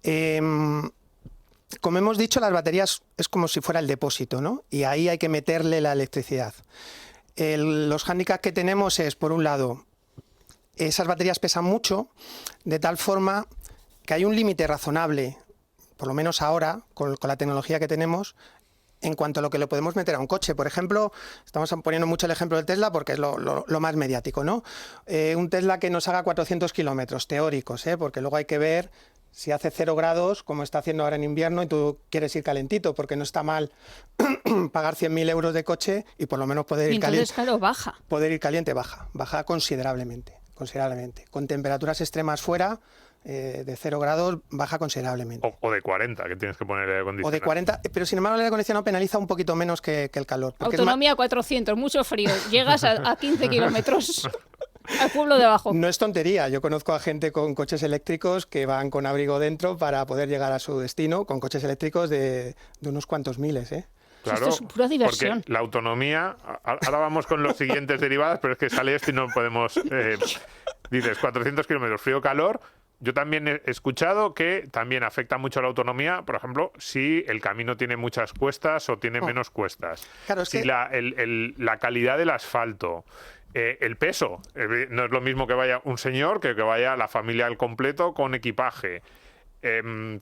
como hemos dicho, las baterías es como si fuera el depósito, ¿no? Y ahí hay que meterle la electricidad. Los hándicaps que tenemos es, por un lado, esas baterías pesan mucho, de tal forma que hay un límite razonable, por lo menos ahora, con la tecnología que tenemos, en cuanto a lo que le podemos meter a un coche. Por ejemplo, estamos poniendo mucho el ejemplo del Tesla porque es lo más mediático, ¿no? Un Tesla que nos haga 400 kilómetros teóricos, porque luego hay que ver si hace 0 grados, como está haciendo ahora en invierno, y tú quieres ir calentito, porque no está mal pagar 100.000 euros de coche y por lo menos poder ir caliente. Entonces, claro, baja. Poder ir caliente, baja considerablemente. Con temperaturas extremas fuera, de 0 grados, baja considerablemente. O de 40, que tienes que poner aire acondicionado. O de 40, pero sin embargo el aire acondicionado penaliza un poquito menos que el calor. Autonomía 400, mucho frío. Llegas a 15 kilómetros al pueblo de abajo. No es tontería. Yo conozco a gente con coches eléctricos que van con abrigo dentro para poder llegar a su destino con coches eléctricos de unos cuantos miles, Claro, esto es pura diversión. porque la autonomía, ahora vamos con los siguientes derivadas, pero es que sale esto y no podemos... dices, 400 kilómetros frío-calor. Yo también he escuchado que también afecta mucho a la autonomía, por ejemplo, si el camino tiene muchas cuestas o tiene menos cuestas. Claro, es si que... la calidad del asfalto, el peso. No es lo mismo que vaya un señor que vaya la familia al completo con equipaje.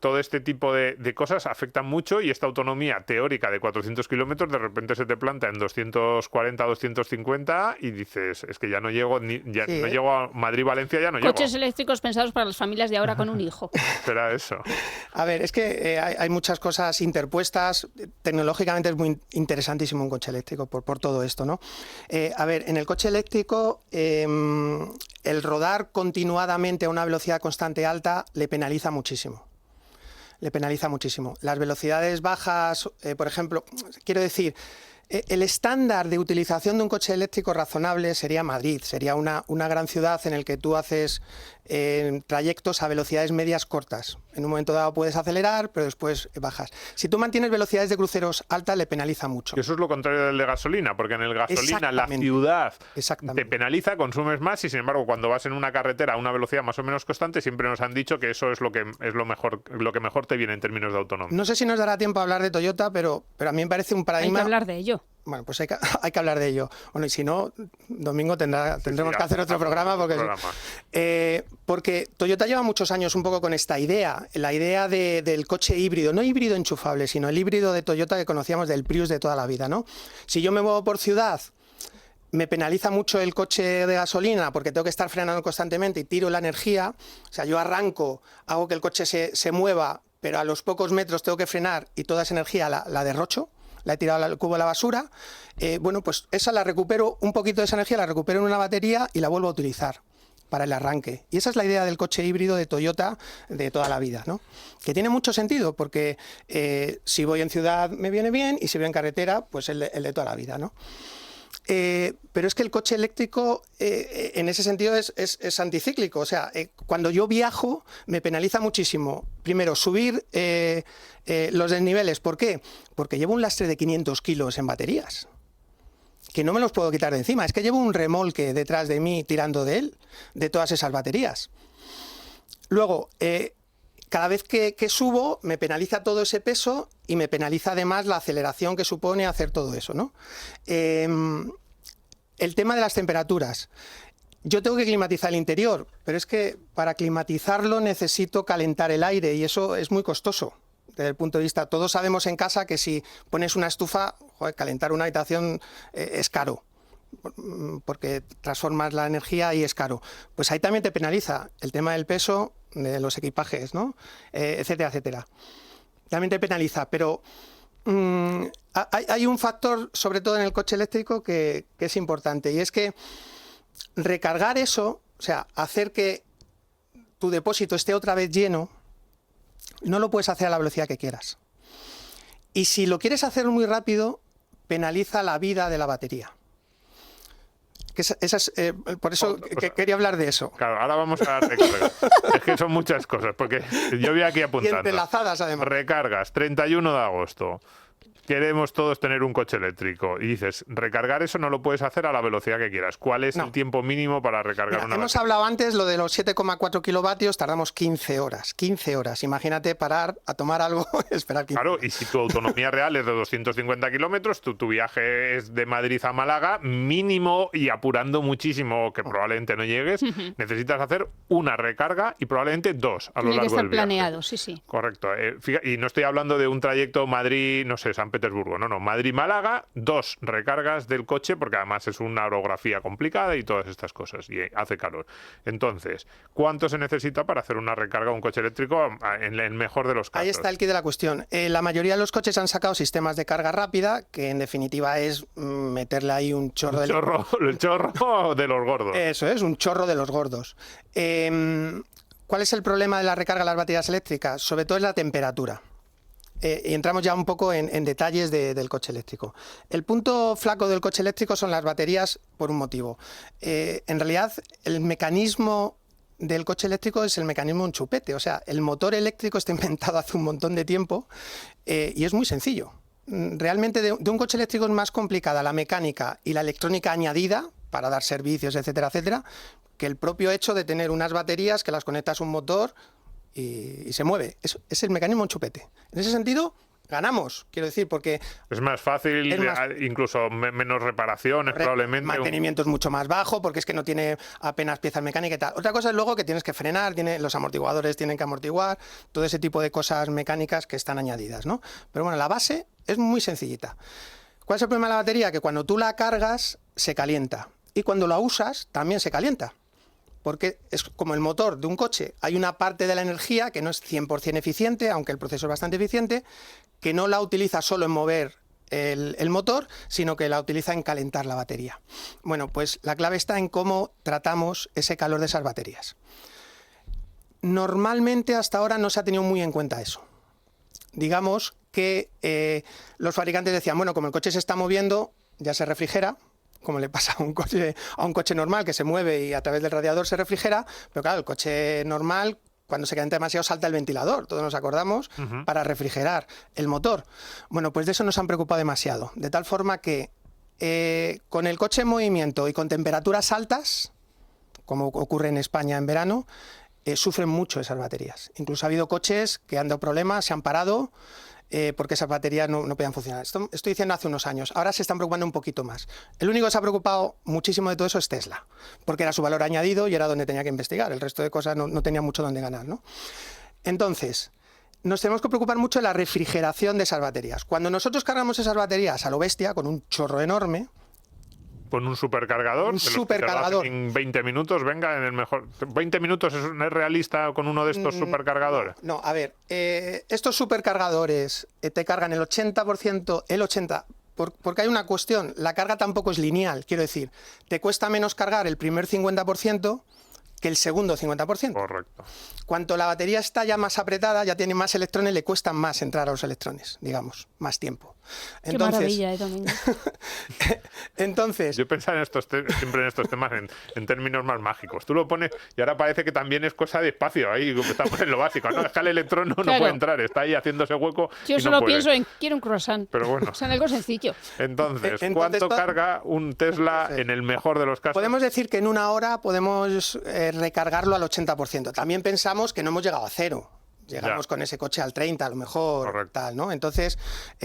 Todo este tipo de cosas afectan mucho y esta autonomía teórica de 400 kilómetros de repente se te planta en 240, 250 y dices, es que ya no llego no llego a Madrid-Valencia, ya no llego. Coches eléctricos pensados para las familias de ahora con un hijo. Será eso. A ver, es que hay muchas cosas interpuestas. Tecnológicamente es muy interesantísimo un coche eléctrico por todo esto, ¿no? A ver, en el coche eléctrico el rodar continuadamente a una velocidad constante alta le penaliza muchísimo. Las velocidades bajas, por ejemplo, quiero decir, el estándar de utilización de un coche eléctrico razonable sería Madrid, sería una gran ciudad en la que tú haces trayectos a velocidades medias cortas. En un momento dado puedes acelerar, pero después bajas. Si tú mantienes velocidades de cruceros altas, le penaliza mucho. Y eso es lo contrario del de gasolina, porque en el gasolina la ciudad te penaliza, consumes más y sin embargo cuando vas en una carretera a una velocidad más o menos constante siempre nos han dicho que eso es lo que mejor te viene en términos de autonomía. No sé si nos dará tiempo a hablar de Toyota, pero a mí me parece un paradigma... Hay que hablar de ello. Bueno, pues hay que hablar de ello. Bueno, y si no, Domingo tendremos que hacer otro programa. Porque Toyota lleva muchos años un poco con esta idea, la idea del coche híbrido, no híbrido enchufable, sino el híbrido de Toyota que conocíamos del Prius de toda la vida, ¿no? Si yo me muevo por ciudad, me penaliza mucho el coche de gasolina porque tengo que estar frenando constantemente y tiro la energía. O sea, yo arranco, hago que el coche se mueva, pero a los pocos metros tengo que frenar y toda esa energía la derrocho. La he tirado al cubo de la basura, bueno, pues esa la recupero, un poquito de esa energía la recupero en una batería y la vuelvo a utilizar para el arranque. Y esa es la idea del coche híbrido de Toyota de toda la vida, ¿no? Que tiene mucho sentido porque si voy en ciudad me viene bien y si voy en carretera, pues el de toda la vida, ¿no? Pero es que el coche eléctrico en ese sentido es anticíclico. O sea, cuando yo viajo me penaliza muchísimo. Primero, subir los desniveles. ¿Por qué? Porque llevo un lastre de 500 kilos en baterías, que no me los puedo quitar de encima. Es que llevo un remolque detrás de mí tirando de él, de todas esas baterías. Luego, cada vez que subo me penaliza todo ese peso y me penaliza además la aceleración que supone hacer todo eso, ¿no? El tema de las temperaturas. Yo tengo que climatizar el interior, pero es que para climatizarlo necesito calentar el aire y eso es muy costoso. Desde el punto de vista, todos sabemos en casa que si pones una estufa, calentar una habitación es caro, porque transformas la energía y es caro. Pues ahí también te penaliza el tema del peso, de los equipajes, ¿no? Etcétera, etcétera. También te penaliza, pero hay un factor, sobre todo en el coche eléctrico, que es importante, y es que recargar eso, o sea, hacer que tu depósito esté otra vez lleno, no lo puedes hacer a la velocidad que quieras. Y si lo quieres hacer muy rápido, penaliza la vida de la batería. Por eso quería hablar de eso. Claro, ahora vamos a recargar. Es que son muchas cosas, porque yo voy aquí apuntando. Y entrelazadas, además. Recargas, 31 de agosto. Queremos todos tener un coche eléctrico. Y dices, recargar eso no lo puedes hacer a la velocidad que quieras. ¿Cuál es el tiempo mínimo para recargar una batería? Hemos hablado antes lo de los 7,4 kilovatios, tardamos 15 horas. 15 horas. Imagínate parar a tomar algo, esperar 15 horas. Claro, y si tu autonomía real es de 250 kilómetros, tu viaje es de Madrid a Málaga, mínimo y apurando muchísimo, que probablemente no llegues, necesitas hacer una recarga y probablemente dos a lo largo del viaje. Tiene que estar planeado, sí. Correcto. Y no estoy hablando de un trayecto Madrid, no sé, San Petersburgo. No, Madrid-Málaga, 2 recargas del coche, porque además es una orografía complicada y todas estas cosas, y hace calor. Entonces, ¿cuánto se necesita para hacer una recarga de un coche eléctrico en el mejor de los casos? Ahí está el quid de la cuestión. La mayoría de los coches han sacado sistemas de carga rápida, que en definitiva es meterle ahí un chorro el chorro de los gordos. Eso es, un chorro de los gordos. ¿Cuál es el problema de la recarga de las baterías eléctricas? Sobre todo es la temperatura. Y entramos ya un poco en detalles del coche eléctrico. El punto flaco del coche eléctrico son las baterías por un motivo. En realidad, el mecanismo del coche eléctrico es el mecanismo de un chupete. O sea, el motor eléctrico está inventado hace un montón de tiempo y es muy sencillo. Realmente de un coche eléctrico es más complicada la mecánica y la electrónica añadida para dar servicios, etcétera, etcétera, que el propio hecho de tener unas baterías que las conectas a un motor y se mueve. Es el mecanismo de un chupete. En ese sentido, ganamos, quiero decir, porque... Es más fácil, incluso menos reparaciones, probablemente. Mantenimiento es mucho más bajo, porque es que no tiene apenas piezas mecánicas y tal. Otra cosa es luego que tienes que frenar, los amortiguadores tienen que amortiguar, todo ese tipo de cosas mecánicas que están añadidas, ¿no? Pero bueno, la base es muy sencillita. ¿Cuál es el problema de la batería? Que cuando tú la cargas, se calienta. Y cuando la usas, también se calienta. Porque es como el motor de un coche, hay una parte de la energía que no es 100% eficiente, aunque el proceso es bastante eficiente, que no la utiliza solo en mover el motor, sino que la utiliza en calentar la batería. Bueno, pues la clave está en cómo tratamos ese calor de esas baterías. Normalmente hasta ahora no se ha tenido muy en cuenta eso. Digamos que los fabricantes decían, bueno, como el coche se está moviendo, ya se refrigera, como le pasa a un coche normal que se mueve y a través del radiador se refrigera, pero claro, el coche normal, cuando se calienta demasiado, salta el ventilador, todos nos acordamos, para refrigerar el motor. Bueno, pues de eso nos han preocupado demasiado, de tal forma que con el coche en movimiento y con temperaturas altas, como ocurre en España en verano, sufren mucho esas baterías. Incluso ha habido coches que han dado problemas, se han parado, porque esas baterías no podían funcionar. Esto estoy diciendo hace unos años. Ahora se están preocupando un poquito más. El único que se ha preocupado muchísimo de todo eso es Tesla, porque era su valor añadido y era donde tenía que investigar. El resto de cosas no tenía mucho donde ganar, ¿no? Entonces, nos tenemos que preocupar mucho de la refrigeración de esas baterías. Cuando nosotros cargamos esas baterías a lo bestia, con un chorro enorme, con un supercargador. Un supercargador. En 20 minutos, venga, en el mejor. ¿20 minutos es realista con uno de estos supercargadores? No, a ver, estos supercargadores te cargan el 80%, porque hay una cuestión, la carga tampoco es lineal, quiero decir, te cuesta menos cargar el primer 50% que el segundo 50%. Correcto. Cuanto la batería está ya más apretada, ya tiene más electrones, le cuesta más entrar a los electrones, digamos, más tiempo. Entonces, qué maravilla, Domingo. Entonces, yo pensaba siempre en estos temas en términos más mágicos. Tú lo pones y ahora parece que también es cosa de espacio. Ahí estamos en lo básico. No, es que el electrón no puede entrar, está ahí haciéndose hueco. Yo solo pienso en quiero un croissant. Pero bueno. O sea, en algo sencillo. Entonces, ¿cuánto carga un Tesla en el mejor de los casos? Podemos decir que en una hora podemos recargarlo al 80%. También pensamos que no hemos llegado a cero. Llegamos con ese coche al 30, a lo mejor. Correcto. Tal, ¿no? Entonces,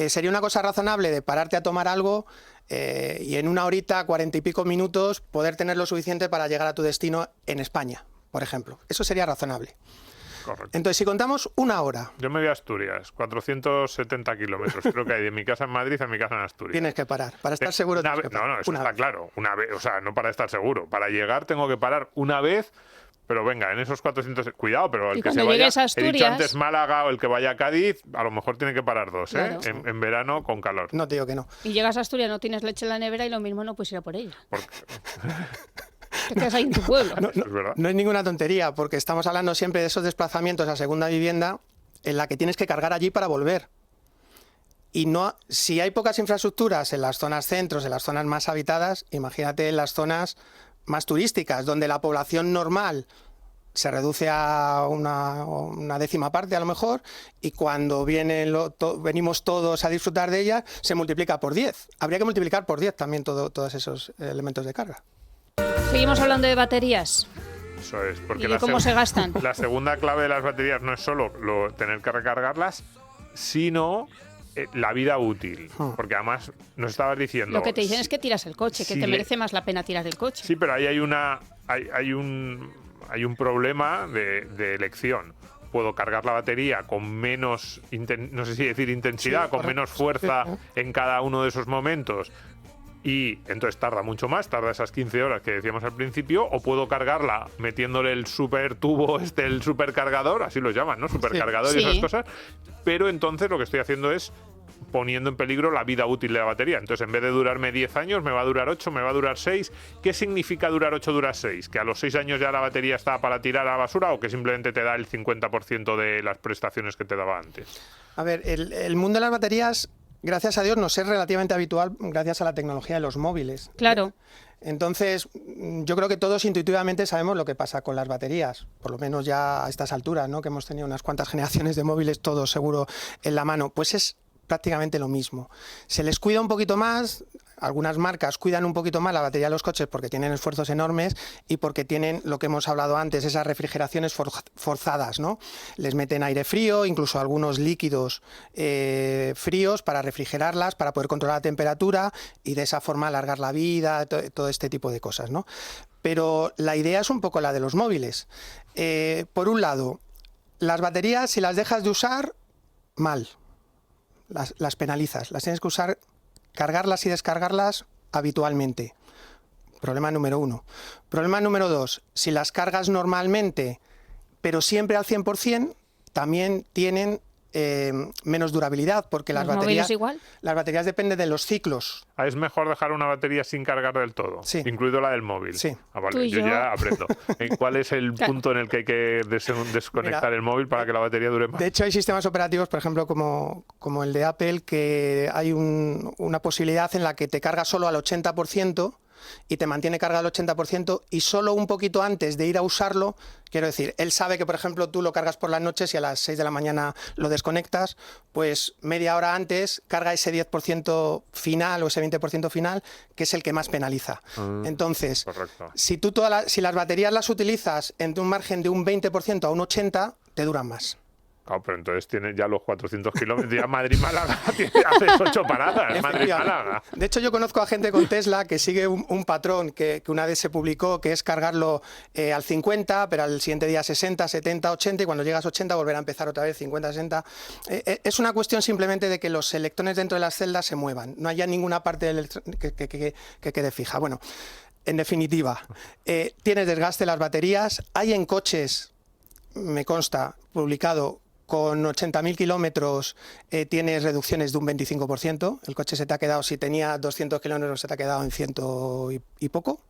sería una cosa razonable de pararte a tomar algo y en una horita, 40 y pico minutos, poder tener lo suficiente para llegar a tu destino en España, por ejemplo. Eso sería razonable. Correcto. Entonces, si contamos una hora... Yo me voy a Asturias, 470 kilómetros, creo que hay de mi casa en Madrid a mi casa en Asturias. Tienes que parar, para estar seguro. No, eso está claro, una vez, o sea, no para estar seguro. Para llegar tengo que parar una vez. Pero venga, en esos 400... Cuidado, pero el que se vaya... Asturias, he dicho antes Málaga o el que vaya a Cádiz, a lo mejor tiene que parar 2, claro. En verano con calor. No te digo que no. Y llegas a Asturias, no tienes leche en la nevera y lo mismo no puedes ir a por ella. Te quedas ahí en tu pueblo. Es verdad. No es ninguna tontería, porque estamos hablando siempre de esos desplazamientos a segunda vivienda en la que tienes que cargar allí para volver. Y no, si hay pocas infraestructuras en las zonas centros, en las zonas más habitadas, imagínate en las zonas más turísticas, donde la población normal se reduce a una décima parte a lo mejor, y cuando venimos todos a disfrutar de ella, se multiplica por 10. Habría que multiplicar por 10 también todos esos elementos de carga. Seguimos hablando de baterías. Eso es, porque ¿Y de cómo se gastan? La segunda clave de las baterías no es solo tener que recargarlas, sino la vida útil. Porque además nos estabas diciendo... Lo que te dicen es que tiras el coche, que te merece más la pena tirar el coche. Sí, pero ahí hay un problema de elección. puedo cargar la batería con menos, no sé si decir intensidad, Sí, con correcto. menos fuerza Sí. en cada uno de esos momentos. Y entonces tarda mucho más, tarda esas 15 horas que decíamos al principio, o puedo cargarla metiéndole el super tubo, el supercargador, así lo llaman, ¿no? Supercargador y Sí. esas cosas. Pero entonces lo que estoy haciendo es poniendo en peligro la vida útil de la batería. Entonces, en vez de durarme 10 años, me va a durar 8, me va a durar 6. ¿Qué significa durar 8, durar 6? ¿Que a los 6 años ya la batería está para tirar a la basura o que simplemente te da el 50% de las prestaciones que te daba antes? A ver, el mundo de las baterías, gracias a Dios, nos es relativamente habitual gracias a la tecnología de los móviles. Claro. Entonces, yo creo que todos intuitivamente sabemos lo que pasa con las baterías, por lo menos ya a estas alturas, ¿no? Que hemos tenido unas cuantas generaciones de móviles, todos seguro en la mano. Pues es prácticamente lo mismo. Se les cuida un poquito más, algunas marcas cuidan un poquito más la batería de los coches porque tienen esfuerzos enormes y porque tienen lo que hemos hablado antes, esas refrigeraciones forzadas, ¿no? Les meten aire frío, incluso algunos líquidos fríos para refrigerarlas, para poder controlar la temperatura y de esa forma alargar la vida, todo este tipo de cosas, ¿no? Pero la idea es un poco la de los móviles. Por un lado, las baterías, si las dejas de usar, mal. Las penalizas, las tienes que usar, cargarlas y descargarlas habitualmente. Problema número 1. Problema número 2, si las cargas normalmente, pero siempre al 100%, también tienen menos durabilidad, porque ¿Los móviles igual? las baterías dependen de los ciclos. ¿Es mejor dejar una batería sin cargar del todo? Sí. Incluido la del móvil. Sí. Ah, vale, Tú y yo yo. ya aprendo. ¿Cuál es el punto en el que hay que desconectar Mira, el móvil para que la batería dure más? De hecho, hay sistemas operativos, por ejemplo, como el de Apple, que hay una posibilidad en la que te carga solo al 80% y te mantiene cargado al 80% y solo un poquito antes de ir a usarlo, quiero decir, él sabe que, por ejemplo, tú lo cargas por las noches y a las 6 de la mañana lo desconectas, pues media hora antes carga ese 10% final o ese 20% final, que es el que más penaliza. Entonces, Correcto. si si las baterías las utilizas entre un margen de un 20% a un 80%, te duran más. Claro, pero entonces tienes ya los 400 kilómetros, ya Madrid-Málaga, haces 8 paradas, Madrid-Málaga. De hecho, yo conozco a gente con Tesla que sigue un patrón que una vez se publicó, que es cargarlo al 50, pero al siguiente día 60, 70, 80, y cuando llegas a 80 volver a empezar otra vez 50, 60. Es una cuestión simplemente de que los electrones dentro de las celdas se muevan, no haya ninguna parte que quede fija. Bueno, en definitiva, tienes desgaste las baterías, hay en coches, me consta, publicado, con 80.000 kilómetros tienes reducciones de un 25%. El coche se te ha quedado, si tenía 200 kilómetros, se te ha quedado en 100 y poco,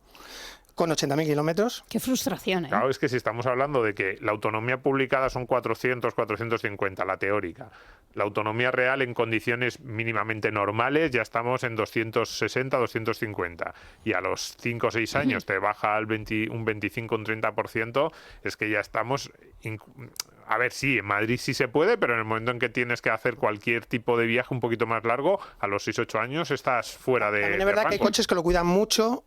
con 80.000 kilómetros. Qué frustración, ¿eh? Claro, es que si estamos hablando de que la autonomía publicada son 400, 450, la teórica. La autonomía real en condiciones mínimamente normales ya estamos en 260, 250. Y a los 5 o 6 años te baja un 25, un 30%, es que ya estamos... A ver, sí, en Madrid sí se puede, pero en el momento en que tienes que hacer cualquier tipo de viaje un poquito más largo, a los 6 o 8 años estás fuera de... También es verdad que hay rango. coches que lo cuidan mucho,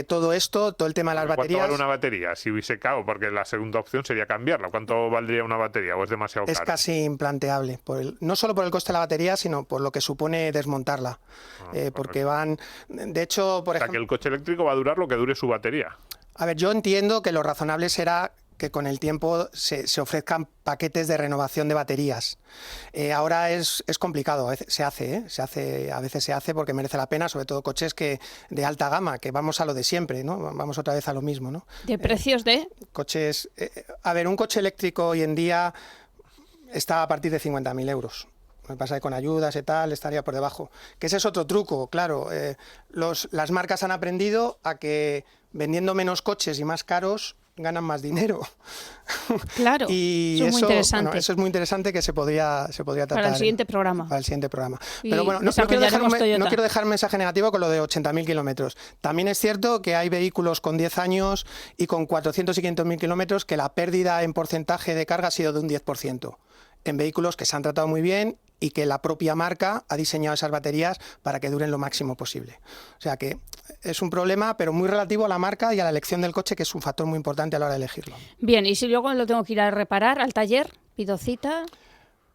todo esto, todo el tema de las ¿Cuánto baterías. vale una batería? Si hubiese cao, porque la segunda opción sería cambiarla. ¿Cuánto valdría una batería o es demasiado Es caro? casi implanteable, no solo por el coste de la batería, sino por lo que supone desmontarla. Porque van, de hecho, por O sea, ejemplo... que el coche eléctrico va a durar lo que dure su batería. A ver, yo entiendo que lo razonable será que con el tiempo se ofrezcan paquetes de renovación de baterías. Ahora es complicado, a veces se hace porque merece la pena, sobre todo coches de alta gama, que vamos a lo de siempre, ¿no? Vamos otra vez a lo mismo, ¿no? ¿De precios de? Coches, a ver, un coche eléctrico hoy en día está a partir de 50.000 euros. Me pasa que con ayudas y tal estaría por debajo. Que ese es otro truco, claro. Las marcas han aprendido a que vendiendo menos coches y más caros ganan más dinero. Claro, Y eso es muy interesante. bueno, eso es muy interesante que se podría tratar. Para el siguiente programa. Para el siguiente programa. Y Pero bueno, no quiero desarrollaremos dejar Toyota. mensaje negativo con lo de 80.000 kilómetros. También es cierto que hay vehículos con 10 años y con 400 y 500.000 kilómetros que la pérdida en porcentaje de carga ha sido de un 10%. En vehículos que se han tratado muy bien y que la propia marca ha diseñado esas baterías para que duren lo máximo posible. O sea que es un problema, pero muy relativo a la marca y a la elección del coche, que es un factor muy importante a la hora de elegirlo. Bien, y si luego lo tengo que ir a reparar al taller, pido cita.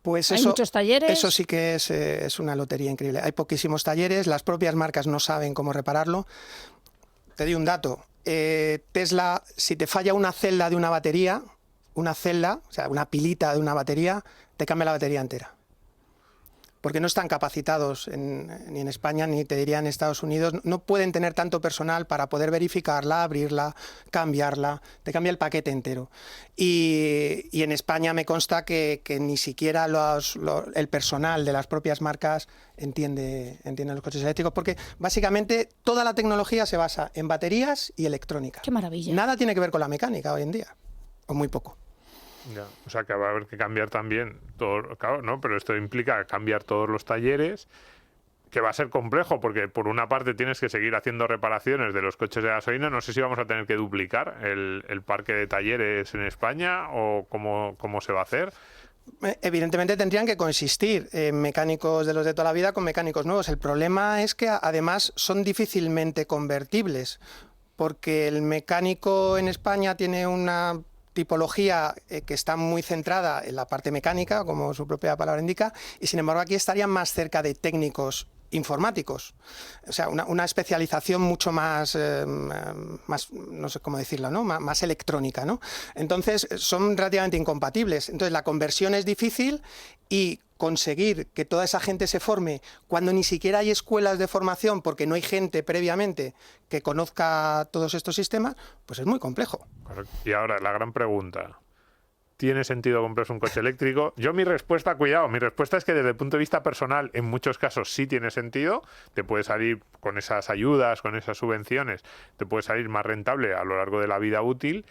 Pues ¿Hay muchos talleres? Eso sí que es una lotería increíble. Hay poquísimos talleres, las propias marcas no saben cómo repararlo. Te doy un dato. Tesla, si te falla una celda de una batería, una celda, o sea, una pilita de una batería, te cambia la batería entera. Porque no están capacitados ni en España, ni te diría en Estados Unidos, no pueden tener tanto personal para poder verificarla, abrirla, cambiarla, te cambia el paquete entero. Y en España me consta que ni siquiera el personal de las propias marcas entiende los coches eléctricos, porque básicamente toda la tecnología se basa en baterías y electrónica. ¡Qué maravilla! Nada tiene que ver con la mecánica hoy en día, o muy poco. Ya, o sea que va a haber que cambiar también todo, claro, ¿no? Pero esto implica cambiar todos los talleres, que va a ser complejo porque por una parte tienes que seguir haciendo reparaciones de los coches de gasolina. No sé si vamos a tener que duplicar el parque de talleres en España o cómo se va a hacer. Evidentemente tendrían que coexistir mecánicos de los de toda la vida con mecánicos nuevos. El problema es que además son difícilmente convertibles, porque el mecánico en España tiene una tipología que está muy centrada en la parte mecánica, como su propia palabra indica, y sin embargo aquí estarían más cerca de técnicos informáticos, o sea, una especialización mucho más, no sé cómo decirlo, ¿no? Más electrónica, ¿no? Entonces son relativamente incompatibles. Entonces la conversión es difícil y conseguir que toda esa gente se forme cuando ni siquiera hay escuelas de formación porque no hay gente previamente que conozca todos estos sistemas, pues es muy complejo. Correcto. Y ahora la gran pregunta. ¿Tiene sentido comprarse un coche eléctrico? Yo mi respuesta es que desde el punto de vista personal, en muchos casos sí tiene sentido. Te puede salir con esas ayudas, con esas subvenciones, te puede salir más rentable a lo largo de la vida útil.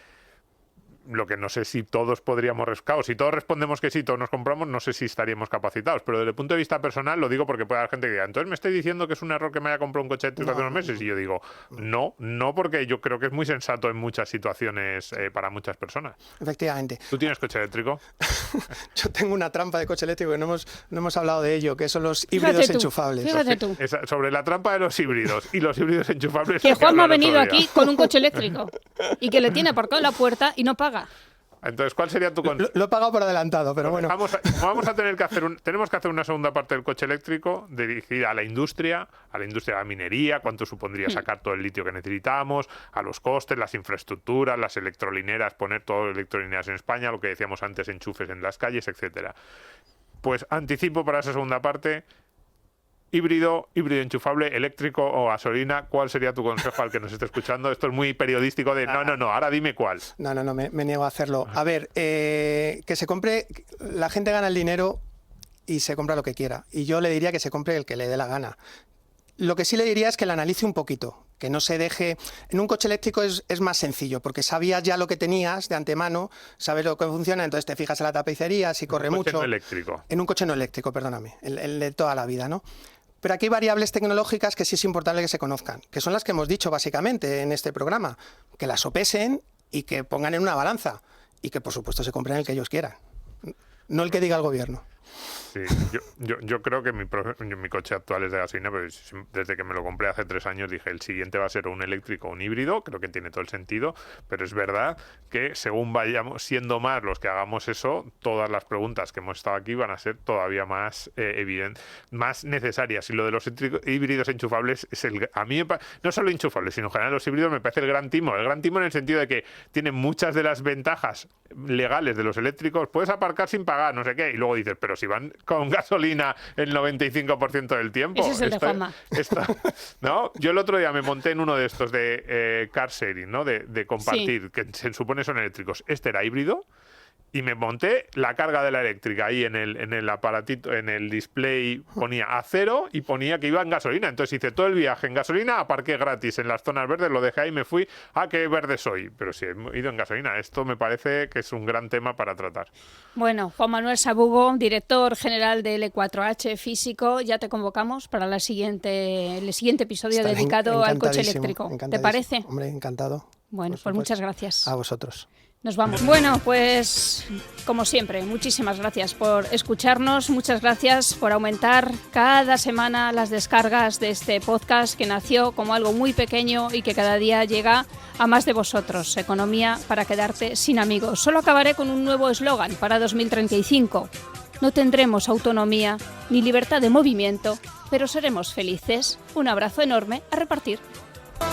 Lo que no sé si todos podríamos... Claro, si todos respondemos que sí, todos nos compramos, no sé si estaríamos capacitados. Pero desde el punto de vista personal lo digo porque puede haber gente que diga, entonces me estoy diciendo que es un error que me haya comprado un coche eléctrico hace unos meses. Y yo digo, no porque yo creo que es muy sensato en muchas situaciones para muchas personas. Efectivamente. ¿Tú tienes coche eléctrico? Yo tengo una trampa de coche eléctrico que no hemos hablado de ello, que son los híbridos enchufables. Fíjate tú. Sobre la trampa de los híbridos y los híbridos enchufables... Que Juanma ha venido aquí con un coche eléctrico y que le tiene aparcado en la puerta y no paga. Entonces, ¿cuál sería tu consejo? Lo he pagado por adelantado, pero bueno. Vamos a tener que tenemos que hacer una segunda parte del coche eléctrico dirigida a la industria de la minería, cuánto supondría sacar todo el litio que necesitamos, a los costes, las infraestructuras, las electrolineras, poner todas las electrolineras en España, lo que decíamos antes, enchufes en las calles, etcétera. Pues anticipo para esa segunda parte. Híbrido enchufable, eléctrico o gasolina, ¿cuál sería tu consejo al que nos esté escuchando? Esto es muy periodístico de no, ahora dime cuál. No, me niego a hacerlo. A ver, que se compre, la gente gana el dinero y se compra lo que quiera. Y yo le diría que se compre el que le dé la gana. Lo que sí le diría es que la analice un poquito, que no se deje... En un coche eléctrico es más sencillo, porque sabías ya lo que tenías de antemano, sabes lo que funciona, entonces te fijas en la tapicería, si corre mucho... En un coche no eléctrico. En un coche no eléctrico, perdóname, el de toda la vida, ¿no? Pero aquí hay variables tecnológicas que sí es importante que se conozcan, que son las que hemos dicho básicamente en este programa, que las sopesen y que pongan en una balanza y que por supuesto se compren el que ellos quieran, no el que diga el gobierno. Sí, yo creo que mi coche actual es de gasolina, pero desde que me lo compré hace 3 años dije el siguiente va a ser un eléctrico o un híbrido, creo que tiene todo el sentido, pero es verdad que según vayamos siendo más los que hagamos eso, todas las preguntas que hemos estado aquí van a ser todavía más evidentes, más necesarias. Y lo de los híbridos enchufables es a mí no solo enchufables, sino en general los híbridos me parece el gran timo en el sentido de que tienen muchas de las ventajas legales de los eléctricos, puedes aparcar sin pagar, no sé qué, y luego dices, pero si van con gasolina el 95% del tiempo. Ese es el de fama. ¿No? Yo el otro día me monté en uno de estos de car sharing, ¿no? De compartir, sí, que se supone son eléctricos. Este era híbrido. Y me monté la carga de la eléctrica ahí en el aparatito, en el display ponía a 0 y ponía que iba en gasolina. Entonces hice todo el viaje en gasolina, aparqué gratis en las zonas verdes, lo dejé ahí y me fui a qué verde soy. Pero sí, he ido en gasolina. Esto me parece que es un gran tema para tratar. Bueno, Juan Manuel Sabugo, director general del E4H Físico, ya te convocamos para el siguiente episodio dedicado al coche eléctrico. ¿Te parece? Hombre, encantado. Bueno, pues muchas gracias. A vosotros. Nos vamos. Bueno, pues como siempre, muchísimas gracias por escucharnos, muchas gracias por aumentar cada semana las descargas de este podcast que nació como algo muy pequeño y que cada día llega a más de vosotros. Economía para quedarte sin amigos. Solo acabaré con un nuevo eslogan para 2035. No tendremos autonomía ni libertad de movimiento, pero seremos felices. Un abrazo enorme a repartir.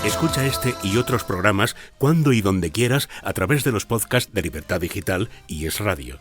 Escucha este y otros programas cuando y donde quieras a través de los podcasts de Libertad Digital y Es Radio.